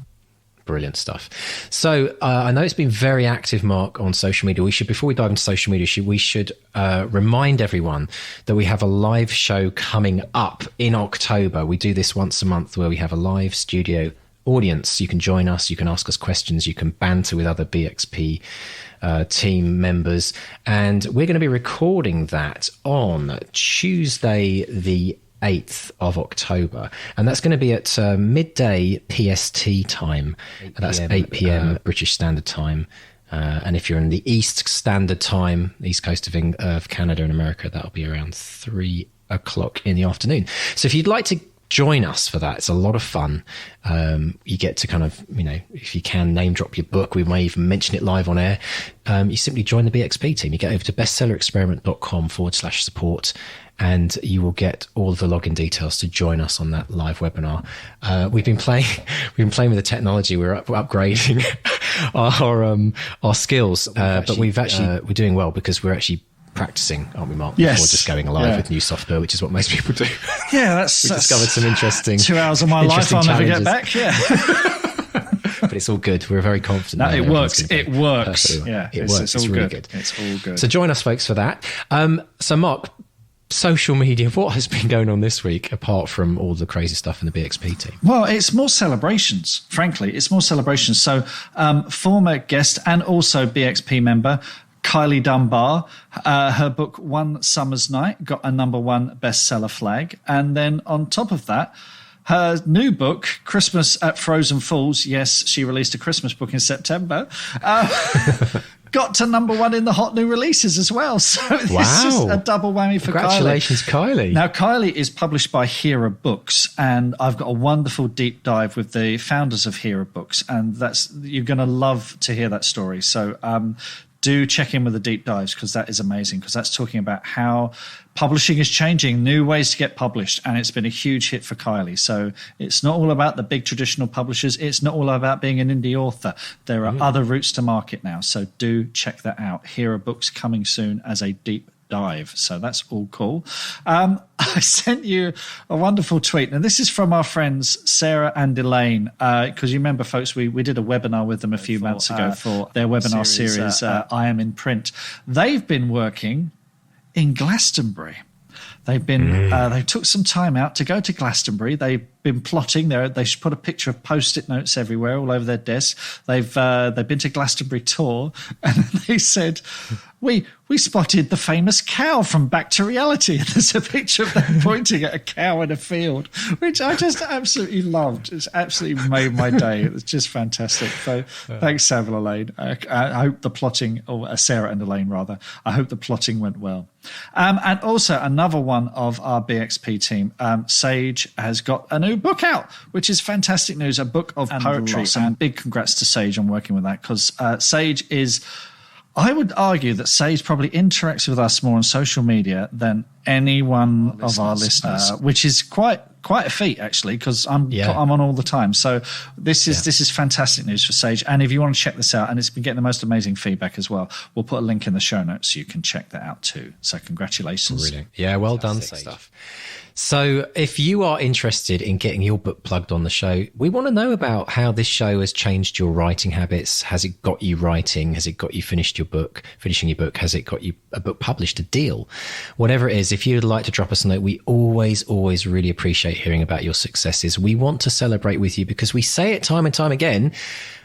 Brilliant stuff. So I know it's been very active, Mark, on social media. Before we dive into social media, we should remind everyone that we have a live show coming up in October. We do this once a month where we have a live studio audience. You can join us, you can ask us questions, you can banter with other BXP team members. And we're going to be recording that on Tuesday, the 8th of October, and that's going to be at midday PST time. That's 8 p.m. British Standard Time, and if you're in the East Standard Time, East Coast of Canada and America, that'll be around 3 o'clock in the afternoon. So if you'd like to join us for that, it's a lot of fun. You get to kind of, if you can, name drop your book. We may even mention it live on air. You simply join the BXP team. You get over to bestsellerexperiment.com/support, and you will get all of the login details to join us on that live webinar. We've been playing with the technology. We're upgrading our skills, but we're doing well because we're actually practicing, aren't we, Mark? Yes. Before just going live with new software, which is what most people do. Yeah, we discovered some interesting 2 hours of my life I'll never get back. Yeah. But it's all good. We're very confident. No, it works. It works. Yeah, it works. It's really good. It's all good. So join us, folks, for that. So, Mark, social media, what has been going on this week apart from all the crazy stuff in the BXP team? Well, it's more celebrations, frankly. It's more celebrations. So former guest and also BXP member Kylie Dunbar, her book One Summer's Night got a #1 bestseller flag. And then on top of that, her new book, Christmas at Frozen Falls, yes, she released a Christmas book in September, got to #1 in the hot new releases as well. So this is a double whammy for Congratulations, Kylie. Now, Kylie is published by Hera Books, and I've got a wonderful deep dive with the founders of Hera Books, and you're going to love to hear that story. So do check in with the deep dives because that is amazing, because that's talking about how publishing is changing, new ways to get published, and it's been a huge hit for Kylie. So it's not all about the big traditional publishers. It's not all about being an indie author. There are other routes to market now. So do check that out. Hera Books coming soon as a deep dive. So that's all cool. I sent you a wonderful tweet. Now, this is from our friends Sarah and Elaine, because you remember, folks, we did a webinar with them a few months ago for their webinar series, I Am in Print. They've been working in Glastonbury. They've been they took some time out to go to Glastonbury. They've been plotting. They should put a picture of Post-it notes everywhere, all over their desks. They've been to Glastonbury tour, and they said, we spotted the famous cow from Back to Reality. There's a picture of them pointing at a cow in a field, which I just absolutely loved. It's absolutely made my day. It was just fantastic. So thanks, Sam and Elaine. I hope the plotting, or Sarah and Elaine rather, I hope the plotting went well. And also another one of our BXP team, Sage, has got a new book out, which is fantastic news, a book of poetry. And big congrats to Sage on working with that, because Sage is... I would argue that Sage probably interacts with us more on social media than any one of our listeners, which is quite a feat, actually, because I'm on all the time. So this is fantastic news for Sage. And if you want to check this out, and it's been getting the most amazing feedback as well, we'll put a link in the show notes so you can check that out too. So congratulations. Brilliant. Yeah, well done, Sage. Stuff. So if you are interested in getting your book plugged on the show, we want to know about how this show has changed your writing habits. Has it got you writing? Has it got you finishing your book? Has it got you a book published, a deal? Whatever it is, if you'd like to drop us a note, we always really appreciate hearing about your successes. We want to celebrate with you because we say it time and time again.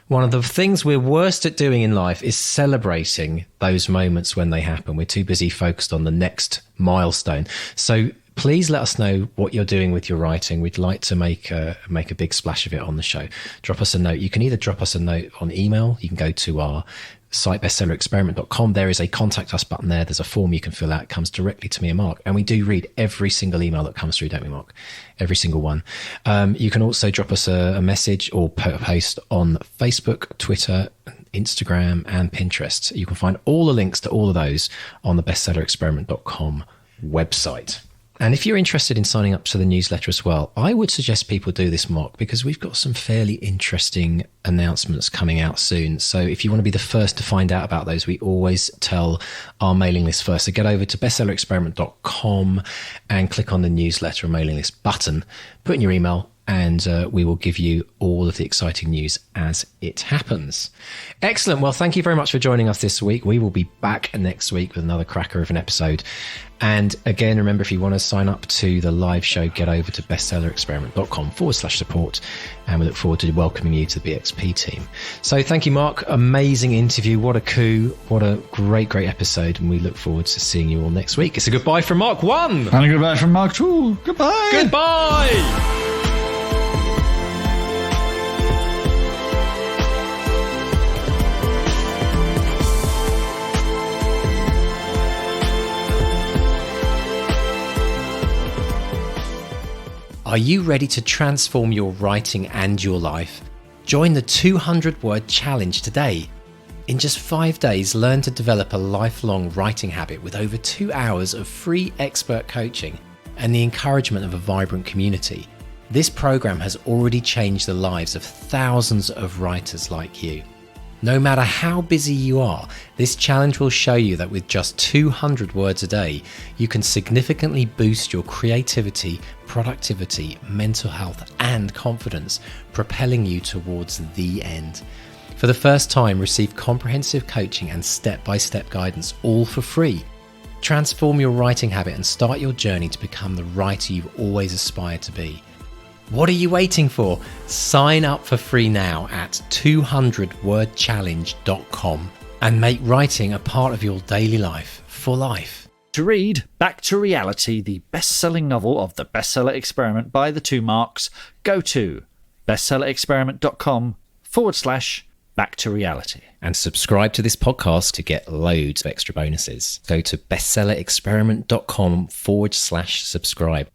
One of the things we're worst at doing in life is celebrating those moments when they happen. We're too busy focused on the next milestone. So please let us know what you're doing with your writing. We'd like to make a big splash of it on the show. Drop us a note. You can either drop us a note on email. You can go to our site, bestsellerexperiment.com. There is a contact us button there. There's a form you can fill out. It comes directly to me and Mark. And we do read every single email that comes through, don't we, Mark? Every single one. You can also drop us a message or put a post on Facebook, Twitter, Instagram, and Pinterest. You can find all the links to all of those on the bestsellerexperiment.com website. And if you're interested in signing up to the newsletter as well, I would suggest people do this, Mark, because we've got some fairly interesting announcements coming out soon. So if you want to be the first to find out about those, we always tell our mailing list first. So get over to bestsellerexperiment.com and click on the newsletter or mailing list button, put in your email, and we will give you all of the exciting news as it happens. Excellent. Well, thank you very much for joining us this week. We will be back next week with another cracker of an episode. And again, remember, if you want to sign up to the live show, get over to bestsellerexperiment.com/support. And we look forward to welcoming you to the BXP team. So thank you, Mark. Amazing interview. What a coup. What a great episode. And we look forward to seeing you all next week. It's a goodbye from Mark 1. And a goodbye from Mark 2. Goodbye. Goodbye. Are you ready to transform your writing and your life? Join the 200-word challenge today. In just 5 days, learn to develop a lifelong writing habit with over 2 hours of free expert coaching and the encouragement of a vibrant community. This program has already changed the lives of thousands of writers like you. No matter how busy you are, this challenge will show you that with just 200 words a day, you can significantly boost your creativity, productivity, mental health, and confidence, propelling you towards the end. For the first time, receive comprehensive coaching and step-by-step guidance, all for free. Transform your writing habit and start your journey to become the writer you've always aspired to be. What are you waiting for? Sign up for free now at 200wordchallenge.com and make writing a part of your daily life for life. To read Back to Reality, the best-selling novel of the Bestseller Experiment by the two Marks, go to bestsellerexperiment.com/Back to Reality. And subscribe to this podcast to get loads of extra bonuses. Go to bestsellerexperiment.com/subscribe.